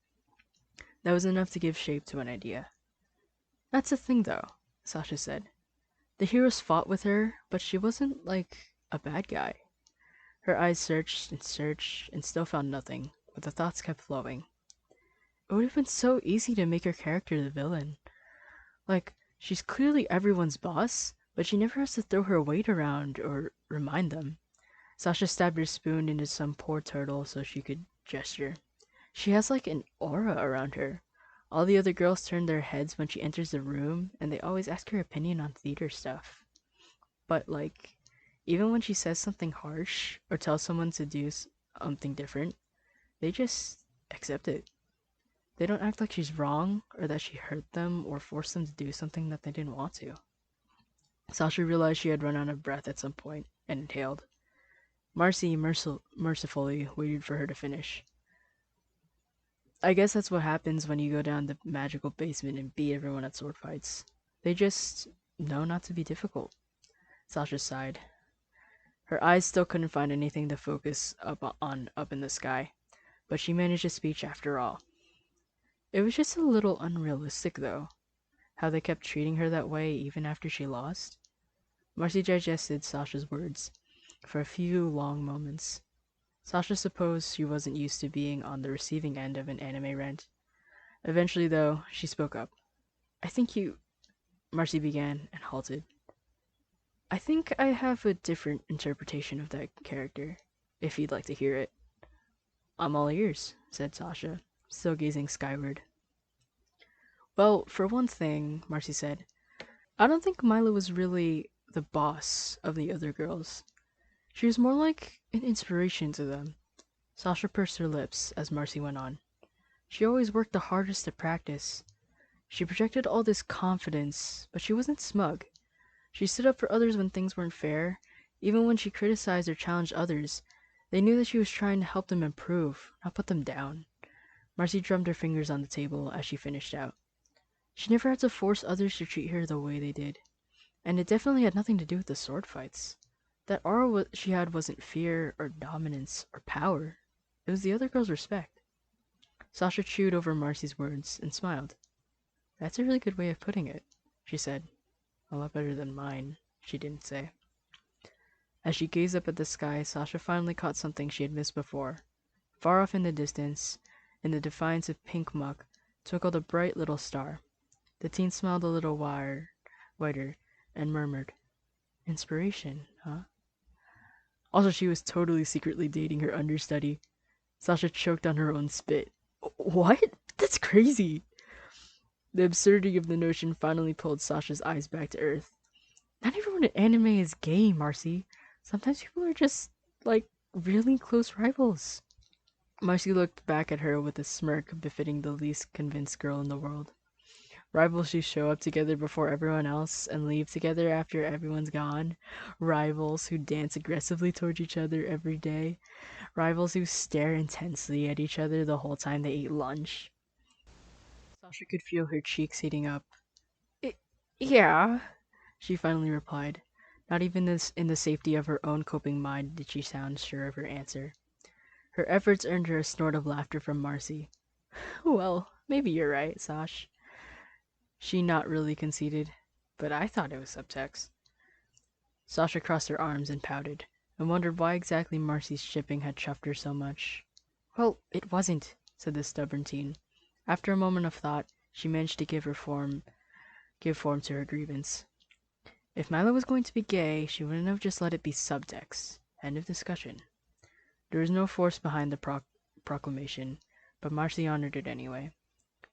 Speaker 1: That was enough to give shape to an idea. That's the thing, though, Sasha said. The heroes fought with her, but she wasn't, like, a bad guy. Her eyes searched and still found nothing, but the thoughts kept flowing. It would have been so easy to make her character the villain. Like, she's clearly everyone's boss, but she never has to throw her weight around or remind them. Sasha stabbed her spoon into some poor turtle so she could gesture. She has like an aura around her. All the other girls turn their heads when she enters the room, and they always ask her opinion on theater stuff. But, like, even when she says something harsh or tells someone to do something different, they just accept it. They don't act like she's wrong or that she hurt them or forced them to do something that they didn't want to. Sasha realized she had run out of breath at some point and inhaled. Marcy mercifully waited for her to finish. I guess that's what happens when you go down the magical basement and beat everyone at sword fights. They just know not to be difficult. Sasha sighed. Her eyes still couldn't find anything to focus up in the sky, but she managed a speech after all. It was just a little unrealistic, though, how they kept treating her that way even after she lost. Marcy digested Sasha's words for a few long moments. Sasha supposed she wasn't used to being on the receiving end of an anime rant, Eventually, though, she spoke up. I think you. Marcy began and halted. I think I have a different interpretation of that character, if you'd like to hear it. I'm all ears, said Sasha, still gazing skyward. Well, for one thing, Marcy said, I don't think Mila was really the boss of the other girls. She was more like an inspiration to them. Sasha pursed her lips as Marcy went on. She always worked the hardest at practice. She projected all this confidence, but she wasn't smug. She stood up for others when things weren't fair. Even when she criticized or challenged others, they knew that she was trying to help them improve, not put them down. Marcy drummed her fingers on the table as she finished out. She never had to force others to treat her the way they did. And it definitely had nothing to do with the sword fights. That aura she had wasn't fear or dominance or power. It was the other girl's respect. Sasha chewed over Marcy's words and smiled. That's a really good way of putting it, she said. A lot better than mine, she didn't say. As she gazed up at the sky, Sasha finally caught something she had missed before. Far off in the distance, in the defiance of pink muck, twinkled a bright little star. The teen smiled a little wider and murmured, Inspiration, huh? Also, she was totally secretly dating her understudy. Sasha choked on her own spit. What? That's crazy. The absurdity of the notion finally pulled Sasha's eyes back to earth. Not everyone in anime is gay, Marcy. Sometimes people are just, like, really close rivals. Marcy looked back at her with a smirk befitting the least convinced girl in the world. Rivals who show up together before everyone else and leave together after everyone's gone. Rivals who dance aggressively toward each other every day. Rivals who stare intensely at each other the whole time they eat lunch. Sasha could feel her cheeks heating up. "I- yeah, she finally replied. Not even in the safety of her own coping mind did she sound sure of her answer. Her efforts earned her a snort of laughter from Marcy. Well, maybe you're right, Sash. She not really conceded, but I thought it was subtext. Sasha crossed her arms and pouted, and wondered why exactly Marcy's shipping had chuffed her so much. Well, it wasn't, said the stubborn teen. After a moment of thought, she managed to give form to her grievance. If Milo was going to be gay, she wouldn't have just let it be subtext. End of discussion. There was no force behind the proclamation, but Marcy honored it anyway.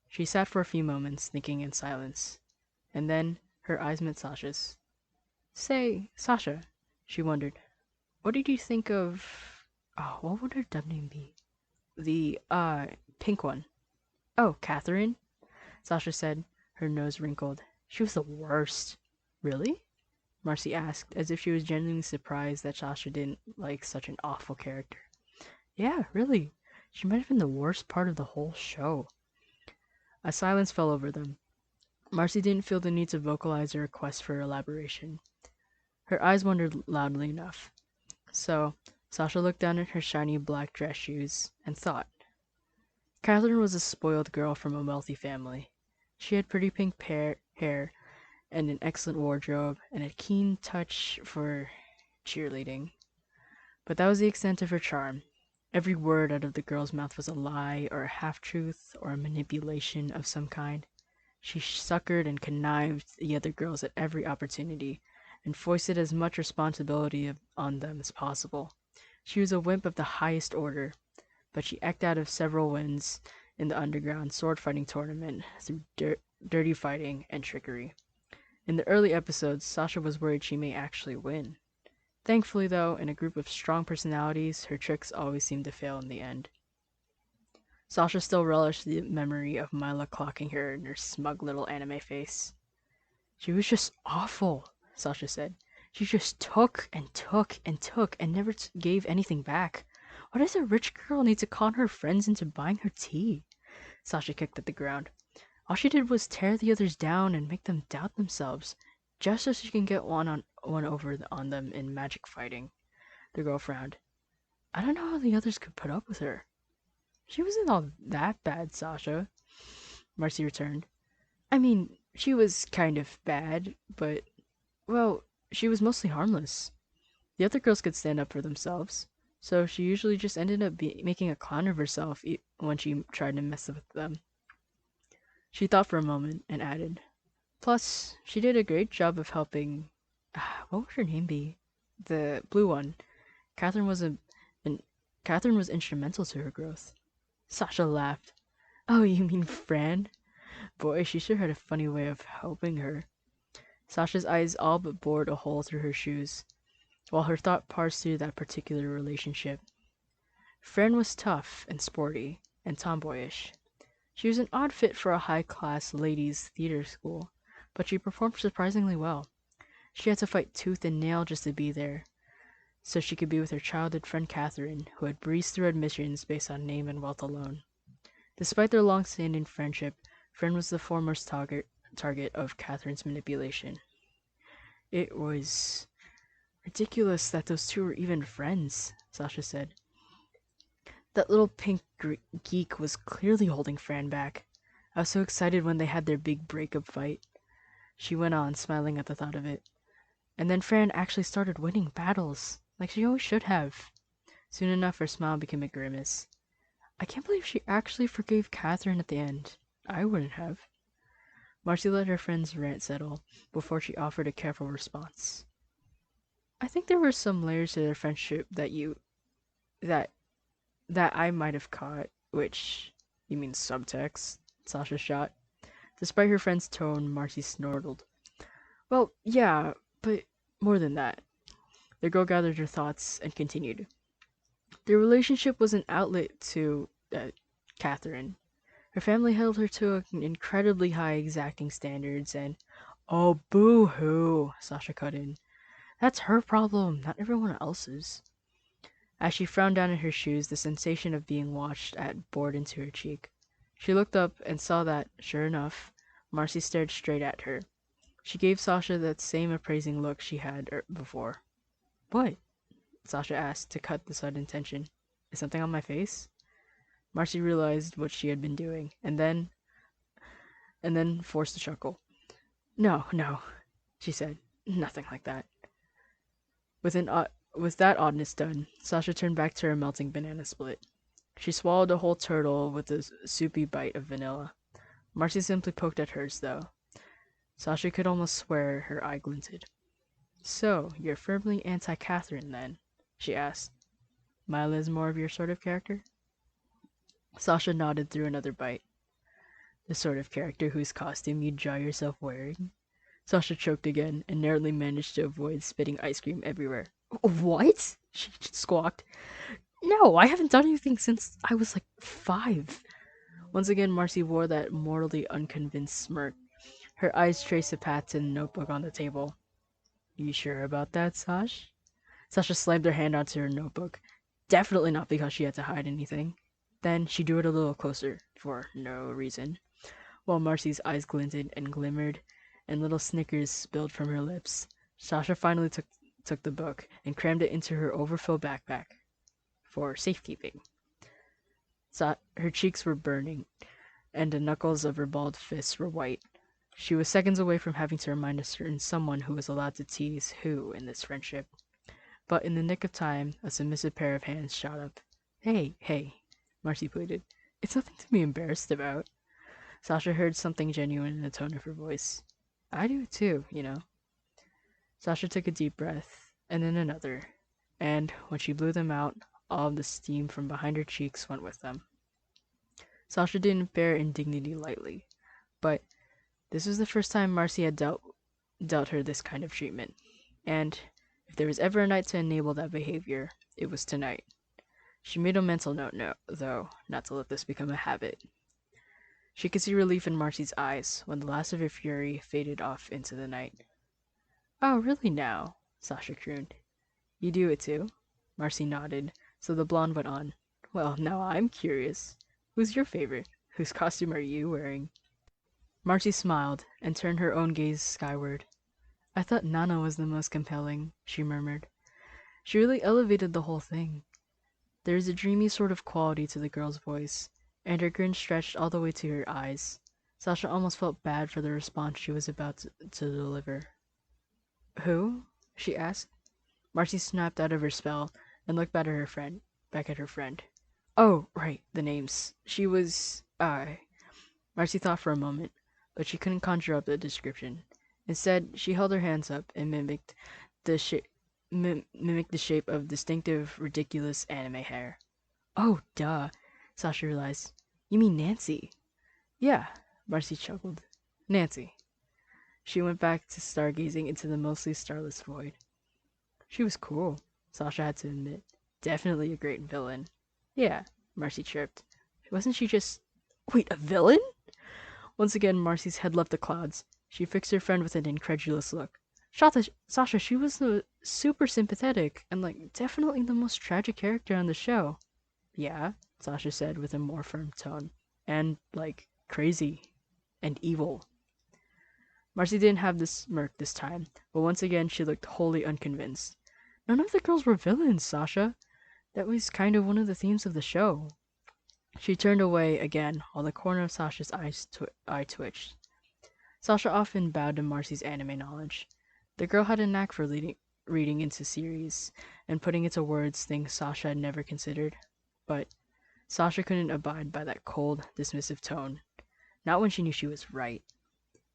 Speaker 1: She sat for a few moments, thinking in silence, and then her eyes met Sasha's. Say, Sasha, she wondered, what did you think of... Oh, what would her dub name be? The, pink one. Oh, Catherine? Sasha said, her nose wrinkled. She was the worst. Really? Marcy asked, as if she was genuinely surprised that Sasha didn't like such an awful character. Yeah, really. She might have been the worst part of the whole show. A silence fell over them. Marcy didn't feel the need to vocalize a request for elaboration. Her eyes wandered loudly enough. So, Sasha looked down at her shiny black dress shoes and thought. Catherine was a spoiled girl from a wealthy family. She had pretty pink hair and an excellent wardrobe and a keen touch for cheerleading. But that was the extent of her charm. Every word out of the girl's mouth was a lie or a half-truth or a manipulation of some kind. She suckered and connived the other girls at every opportunity, and foisted as much responsibility on them as possible. She was a wimp of the highest order, but she eked out of several wins in the underground sword fighting tournament through dirty fighting and trickery. In the early episodes, Sasha was worried she may actually win. Thankfully, though, in a group of strong personalities, her tricks always seemed to fail in the end. Sasha still relished the memory of Mila clocking her in her smug little anime face. She was just awful, Sasha said. She just took and took and took and never gave anything back. Why does a rich girl need to con her friends into buying her tea? Sasha kicked at the ground. All she did was tear the others down and make them doubt themselves, just so she can get one over on them in magic fighting. The girl frowned. I don't know how the others could put up with her. She wasn't all that bad, Sasha, Marcy returned. I mean, she was kind of bad, but, well, she was mostly harmless. The other girls could stand up for themselves, so she usually just ended up making a clown of herself when she tried to mess with them. She thought for a moment and added, plus, she did a great job of helping. What would her name be? The blue one. Catherine was a, an, Catherine was instrumental to her growth. Sasha laughed. Oh, you mean Fran? Boy, she sure had a funny way of helping her. Sasha's eyes all but bored a hole through her shoes, while her thought parsed through that particular relationship. Fran was tough and sporty and tomboyish. She was an odd fit for a high-class ladies' theater school, but she performed surprisingly well. She had to fight tooth and nail just to be there, so she could be with her childhood friend Catherine, who had breezed through admissions based on name and wealth alone. Despite their long-standing friendship, Fran was the foremost target of Catherine's manipulation. It was ridiculous that those two were even friends, Sasha said. That little pink geek was clearly holding Fran back. I was so excited when they had their big breakup fight. She went on, smiling at the thought of it. And then Fran actually started winning battles, like she always should have. Soon enough, her smile became a grimace. I can't believe she actually forgave Catherine at the end. I wouldn't have. Marcy let her friend's rant settle before she offered a careful response. I think there were some layers to their friendship that that I might have caught, which you mean subtext, Sasha shot. Despite her friend's tone, Marcy snortled. Well, yeah, but more than that. The girl gathered her thoughts and continued. Their relationship was an outlet to Catherine. Her family held her to incredibly high exacting standards, and oh, boo hoo, Sasha cut in. That's her problem, not everyone else's. As she frowned down at her shoes, the sensation of being watched at bored into her cheek. She looked up and saw that, sure enough, Marcy stared straight at her. She gave Sasha that same appraising look she had before. What? Sasha asked to cut the sudden tension. Is something on my face? Marcy realized what she had been doing, and then forced a chuckle. No, no, she said. Nothing like that. With that oddness done, Sasha turned back to her melting banana split. She swallowed a whole turtle with a soupy bite of vanilla. Marcy simply poked at hers, though. Sasha could almost swear her eye glinted. So, you're firmly anti-Catherine, then? She asked. Mila is more of your sort of character? Sasha nodded through another bite. The sort of character whose costume you'd draw yourself wearing? Sasha choked again and narrowly managed to avoid spitting ice cream everywhere. What? She squawked. No, I haven't done anything since I was like 5. Once again, Marcy wore that mortally unconvinced smirk. Her eyes traced a path to the notebook on the table. You sure about that, Sash? Sasha slammed her hand onto her notebook. Definitely not because she had to hide anything. Then she drew it a little closer, for no reason, while Marcy's eyes glinted and glimmered, and little snickers spilled from her lips. Sasha finally took the book and crammed it into her overfilled backpack for safekeeping. Her cheeks were burning, and the knuckles of her balled fists were white. She was seconds away from having to remind a certain someone who was allowed to tease who in this friendship. But in the nick of time, a submissive pair of hands shot up. Hey, hey, Marcy pleaded. It's nothing to be embarrassed about. Sasha heard something genuine in the tone of her voice. I do too, you know. Sasha took a deep breath, and then another, and when she blew them out, all of the steam from behind her cheeks went with them. Sasha didn't bear indignity lightly, but this was the first time Marcy had dealt her this kind of treatment, and if there was ever a night to enable that behavior, it was tonight. She made a mental note, though, not to let this become a habit. She could see relief in Marcy's eyes when the last of her fury faded off into the night. Oh, really now? Sasha crooned. You do it too? Marcy nodded, so the blonde went on. Well, now I'm curious. Who's your favorite? Whose costume are you wearing? Marcy smiled and turned her own gaze skyward. I thought Nana was the most compelling, she murmured. She really elevated the whole thing. There is a dreamy sort of quality to the girl's voice, and her grin stretched all the way to her eyes. Sasha almost felt bad for the response she was about to deliver. Who? She asked. Marcy snapped out of her spell and looked back at her friend. Oh, right, the names. She was, Marcy thought for a moment, but she couldn't conjure up a description. Instead, she held her hands up and the shape mimicked the shape of distinctive, ridiculous anime hair. Oh, duh, Sasha realized. You mean Nancy? Yeah, Marcy chuckled. Nancy. She went back to stargazing into the mostly starless void. She was cool, Sasha had to admit. Definitely a great villain. Yeah, Marcy chirped. Wasn't she just... Wait, a villain? Once again, Marcy's head left the clouds. She fixed her friend with an incredulous look. Sasha, she was the super sympathetic and, like, definitely the most tragic character on the show. Yeah, Sasha said with a more firm tone. And, like, crazy. And evil. Marcy didn't have this smirk this time, but once again she looked wholly unconvinced. None of the girls were villains, Sasha. That was kind of one of the themes of the show. She turned away again while the corner of Sasha's eye twitched. Sasha often bowed to Marcy's anime knowledge. The girl had a knack for reading into series and putting into words things Sasha had never considered. But Sasha couldn't abide by that cold, dismissive tone. Not when she knew she was right.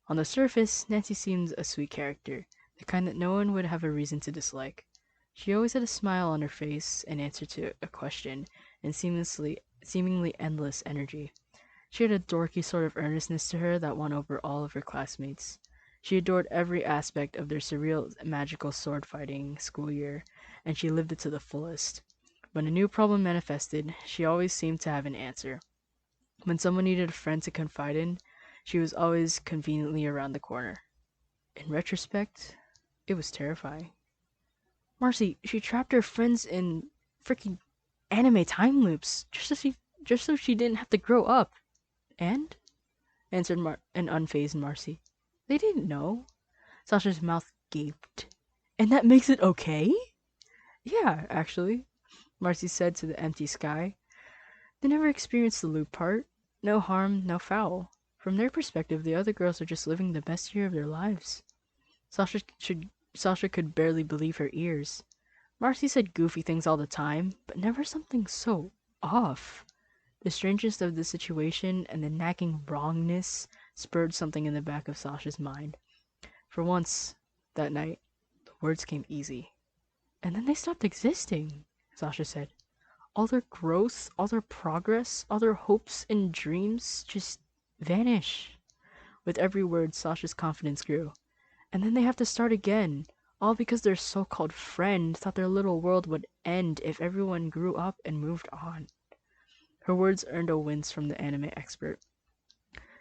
Speaker 1: On the surface, Nancy seemed a sweet character, the kind that no one would have a reason to dislike. She always had a smile on her face in answer to a question, and seemingly endless energy. She had a dorky sort of earnestness to her that won over all of her classmates. She adored every aspect of their surreal, magical sword fighting school year, and she lived it to the fullest. When a new problem manifested, she always seemed to have an answer. When someone needed a friend to confide in, she was always conveniently around the corner. In retrospect, it was terrifying. Marcy, she trapped her friends in freaking anime time loops just so she didn't have to grow up. And? Answered an unfazed Marcy. They didn't know. Sasha's mouth gaped. And that makes it okay? Yeah, actually, Marcy said to the empty sky. They never experienced the loop part. No harm, no foul. From their perspective, the other girls are just living the best year of their lives. Sasha could barely believe her ears. Marcy said goofy things all the time, but never something so off. The strangeness of the situation and the nagging wrongness spurred something in the back of Sasha's mind. For once, that night, the words came easy. And then they stopped existing, Sasha said. All their growth, all their progress, all their hopes and dreams just vanish. With every word, Sasha's confidence grew. And then they have to start again, all because their so-called friend thought their little world would end if everyone grew up and moved on. Her words earned a wince from the anime expert.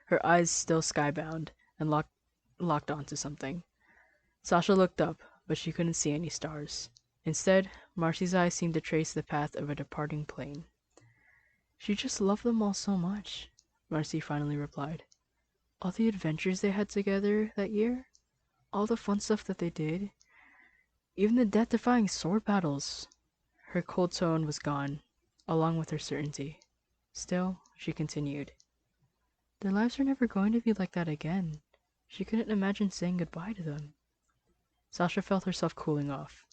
Speaker 1: Her eyes still skybound and locked onto something. Sasha looked up, but she couldn't see any stars. Instead, Marcy's eyes seemed to trace the path of a departing plane. She just loved them all so much, Marcy finally replied. All the adventures they had together that year, all the fun stuff that they did, even the death-defying sword battles. Her cold tone was gone, along with her certainty. Still, she continued. Their lives were never going to be like that again. She couldn't imagine saying goodbye to them. Sasha felt herself cooling off.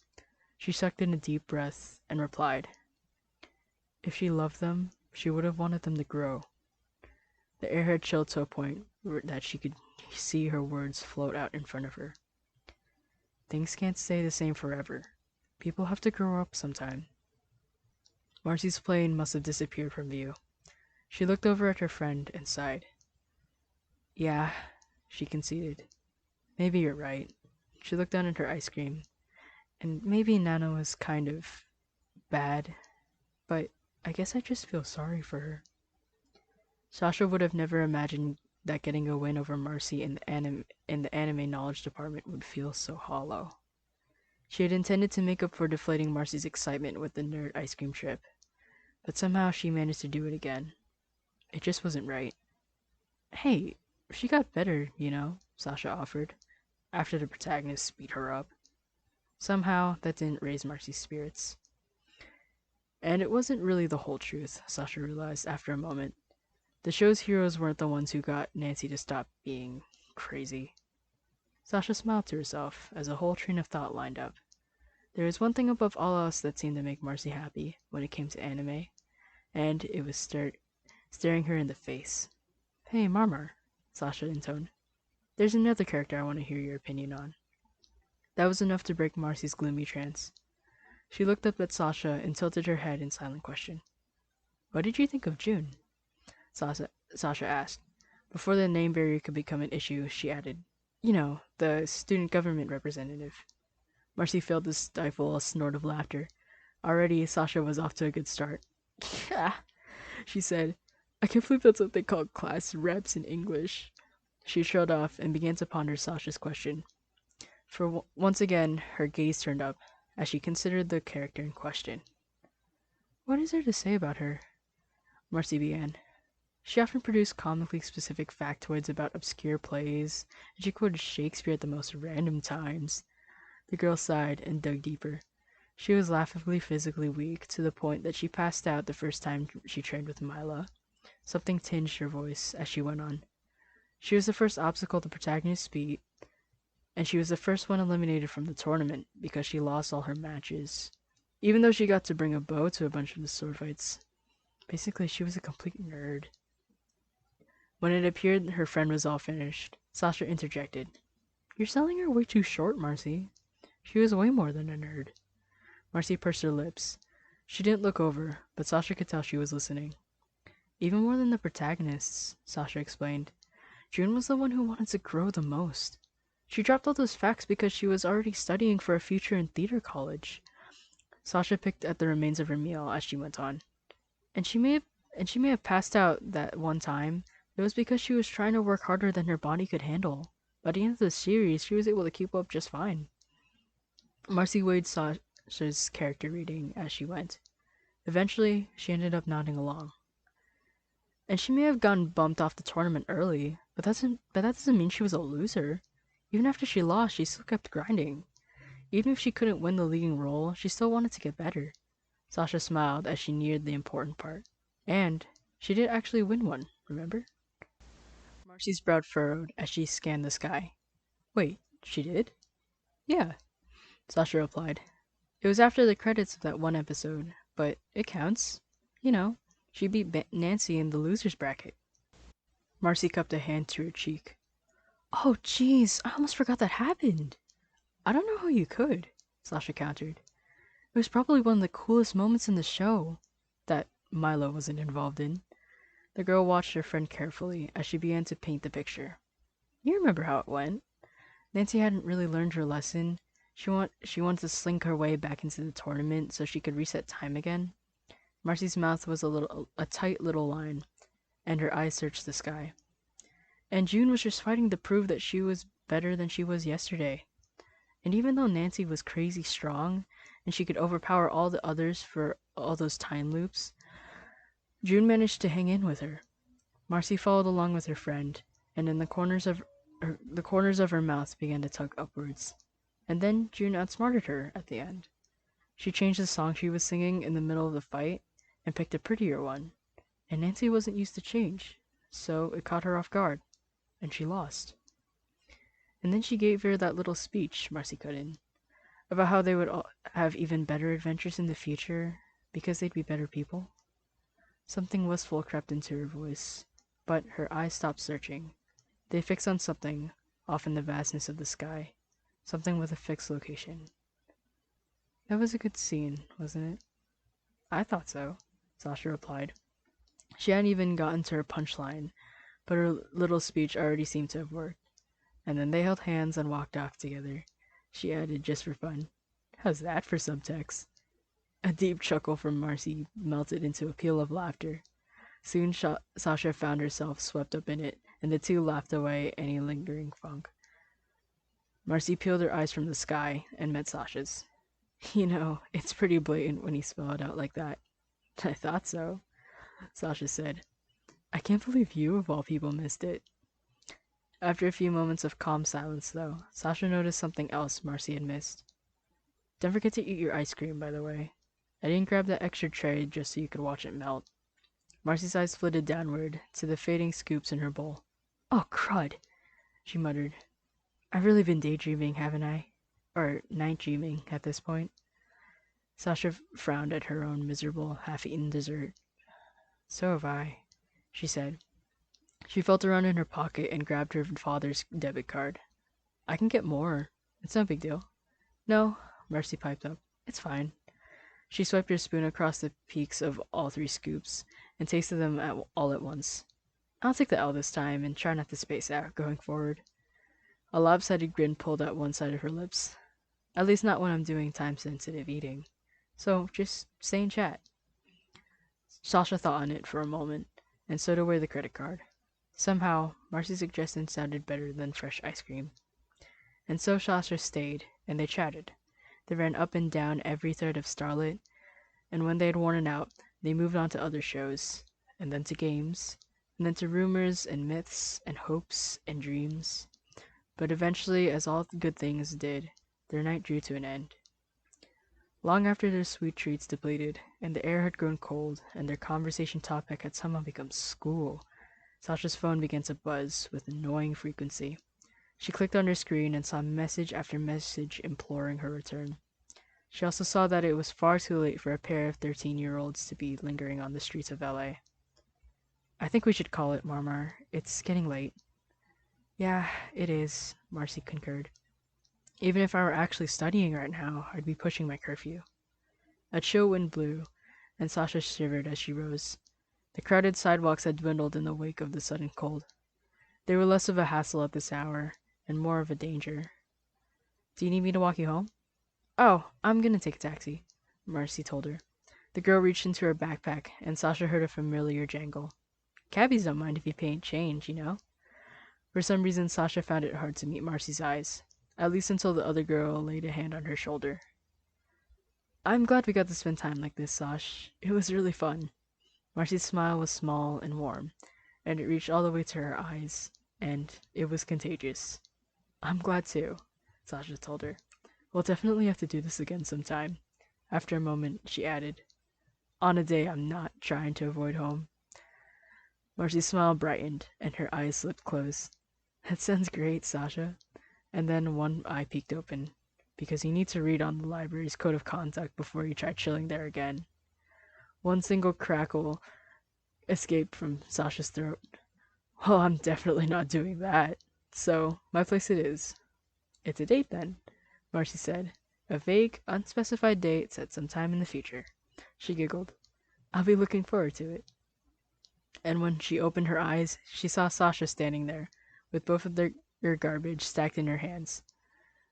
Speaker 1: She sucked in a deep breath and replied. If she loved them, she would have wanted them to grow. The air had chilled to a point that she could see her words float out in front of her. Things can't stay the same forever. People have to grow up sometime. Marcy's plane must have disappeared from view. She looked over at her friend and sighed. Yeah, she conceded. Maybe you're right. She looked down at her ice cream. And maybe Nana was kind of bad, but I guess I just feel sorry for her. Sasha would have never imagined that getting a win over Marcy in the anime knowledge department would feel so hollow. She had intended to make up for deflating Marcy's excitement with the nerd ice cream trip, but somehow she managed to do it again. It just wasn't right. Hey, she got better, Sasha offered, after the protagonist beat her up. Somehow, that didn't raise Marcy's spirits. And it wasn't really the whole truth, Sasha realized after a moment. The show's heroes weren't the ones who got Nancy to stop being crazy. Sasha smiled to herself as a whole train of thought lined up. There was one thing above all else that seemed to make Marcy happy when it came to anime, and it was staring her in the face. Hey, Marmar, Sasha intoned. There's another character I want to hear your opinion on. That was enough to break Marcy's gloomy trance. She looked up at Sasha and tilted her head in silent question. What did you think of June? Sasha asked. Before the name barrier could become an issue, she added, You know, the student government representative. Marcy failed to stifle a snort of laughter. Already, Sasha was off to a good start. Yeah, she said. I can't believe that's what they call class reps in English. She trailed off and began to ponder Sasha's question. Once again, her gaze turned up as she considered the character in question. What is there to say about her? Marcy began. She often produced comically specific factoids about obscure plays, and she quoted Shakespeare at the most random times. The girl sighed and dug deeper. She was laughably physically weak, to the point that she passed out the first time she trained with Mila. Something tinged her voice as she went on. She was the first obstacle the protagonists beat, and she was the first one eliminated from the tournament because she lost all her matches. Even though she got to bring a bow to a bunch of the sword fights. Basically, she was a complete nerd. When it appeared her friend was all finished, Sasha interjected. You're selling her way too short, Marcy. She was way more than a nerd. Marcy pursed her lips. She didn't look over, but Sasha could tell she was listening. Even more than the protagonists, Sasha explained. June was the one who wanted to grow the most. She dropped all those facts because she was already studying for a future in theater college. Sasha picked at the remains of her meal as she went on. And she may have passed out that one time. It was because she was trying to work harder than her body could handle. By the end of the series, she was able to keep up just fine. Marcy weighed Sasha's character reading as she went. Eventually, she ended up nodding along. And she may have gotten bumped off the tournament early, but that doesn't mean she was a loser. Even after she lost, she still kept grinding. Even if she couldn't win the leading role, she still wanted to get better. Sasha smiled as she neared the important part. And she did actually win one, remember? Marcy's brow furrowed as she scanned the sky. Wait, she did? Yeah, Sasha replied. It was after the credits of that one episode, but it counts. You know, she beat Nancy in the losers bracket. Marcy cupped a hand to her cheek. Oh, jeez, I almost forgot that happened. I don't know how you could, Sasha countered. It was probably one of the coolest moments in the show that Milo wasn't involved in. The girl watched her friend carefully as she began to paint the picture. You remember how it went. Nancy hadn't really learned her lesson. She wanted to slink her way back into the tournament so she could reset time again. Marcy's mouth was a tight little line, and her eyes searched the sky. And June was just fighting to prove that she was better than she was yesterday. And even though Nancy was crazy strong, and she could overpower all the others for all those time loops, June managed to hang in with her. Marcy followed along with her friend, and in the corners of her mouth began to tug upwards. And then June outsmarted her at the end. She changed the song she was singing in the middle of the fight and picked a prettier one. And Nancy wasn't used to change, so it caught her off guard, and she lost. And then she gave her that little speech, Marcy cut in, about how they would all have even better adventures in the future because they'd be better people. Something wistful crept into her voice, but her eyes stopped searching. They fixed on something, off in the vastness of the sky, something with a fixed location. That was a good scene, wasn't it? I thought so, Sasha replied. She hadn't even gotten to her punchline, but her little speech already seemed to have worked. And then they held hands and walked off together. She added just for fun. How's that for subtext? A deep chuckle from Marcy melted into a peal of laughter. Soon Sasha found herself swept up in it, and the two laughed away any lingering funk. Marcy peeled her eyes from the sky and met Sasha's. You know, it's pretty blatant when you spell it out like that. I thought so, Sasha said. I can't believe you, of all people, missed it. After a few moments of calm silence, though, Sasha noticed something else Marcy had missed. Don't forget to eat your ice cream, by the way. I didn't grab that extra tray just so you could watch it melt. Marcy's eyes flitted downward to the fading scoops in her bowl. Oh, crud, she muttered. I've really been daydreaming, haven't I? Or night dreaming at this point. Sasha frowned at her own miserable, half-eaten dessert. So have I, she said. She felt around in her pocket and grabbed her father's debit card. I can get more. It's no big deal. No, Marcy piped up. It's fine. She swiped her spoon across the peaks of all three scoops and tasted them all at once. I'll take the L this time and try not to space out going forward. A lopsided grin pulled at one side of her lips. At least not when I'm doing time-sensitive eating. So just stay in chat. Sasha thought on it for a moment and stowed away the credit card. Somehow, Marcy's suggestion sounded better than fresh ice cream. And so Sasha stayed, and they chatted. They ran up and down every thread of Starlit, and when they had worn out, they moved on to other shows, and then to games, and then to rumors and myths and hopes and dreams. But eventually, as all good things did, their night drew to an end. Long after their sweet treats depleted, and the air had grown cold, and their conversation topic had somehow become school, Sasha's phone began to buzz with annoying frequency. She clicked on her screen and saw message after message imploring her return. She also saw that it was far too late for a pair of 13-year-olds to be lingering on the streets of LA. I think we should call it, Marmar. It's getting late. Yeah, it is, Marcy concurred. Even if I were actually studying right now, I'd be pushing my curfew. A chill wind blew, and Sasha shivered as she rose. The crowded sidewalks had dwindled in the wake of the sudden cold. They were less of a hassle at this hour, and more of a danger. Do you need me to walk you home? Oh, I'm gonna take a taxi, Marcy told her. The girl reached into her backpack, and Sasha heard a familiar jangle. Cabbies don't mind if you pay change, you know? For some reason, Sasha found it hard to meet Marcy's eyes, at least until the other girl laid a hand on her shoulder. I'm glad we got to spend time like this, Sash. It was really fun. Marcy's smile was small and warm, and it reached all the way to her eyes, and it was contagious. I'm glad too, Sasha told her. We'll definitely have to do this again sometime. After a moment, she added, on a day I'm not trying to avoid home. Marcy's smile brightened, and her eyes slipped closed. That sounds great, Sasha. And then one eye peeked open, because you need to read on the library's code of conduct before you try chilling there again. One single crackle escaped from Sasha's throat. Well, I'm definitely not doing that. So, my place it is. It's a date then, Marcy said. A vague, unspecified date set sometime in the future. She giggled. I'll be looking forward to it. And when she opened her eyes, she saw Sasha standing there, with both of their garbage stacked in her hands.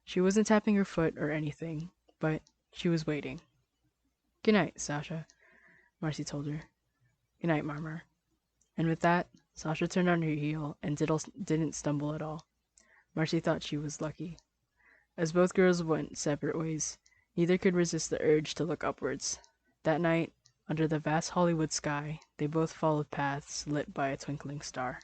Speaker 1: She wasn't tapping her foot or anything, but she was waiting. Good night, Sasha, Marcy told her. Good night, Marmar. And with that, Sasha turned on her heel and didn't stumble at all. Marcy thought she was lucky. As both girls went separate ways, neither could resist the urge to look upwards. That night, under the vast Hollywood sky, they both followed paths lit by a twinkling star.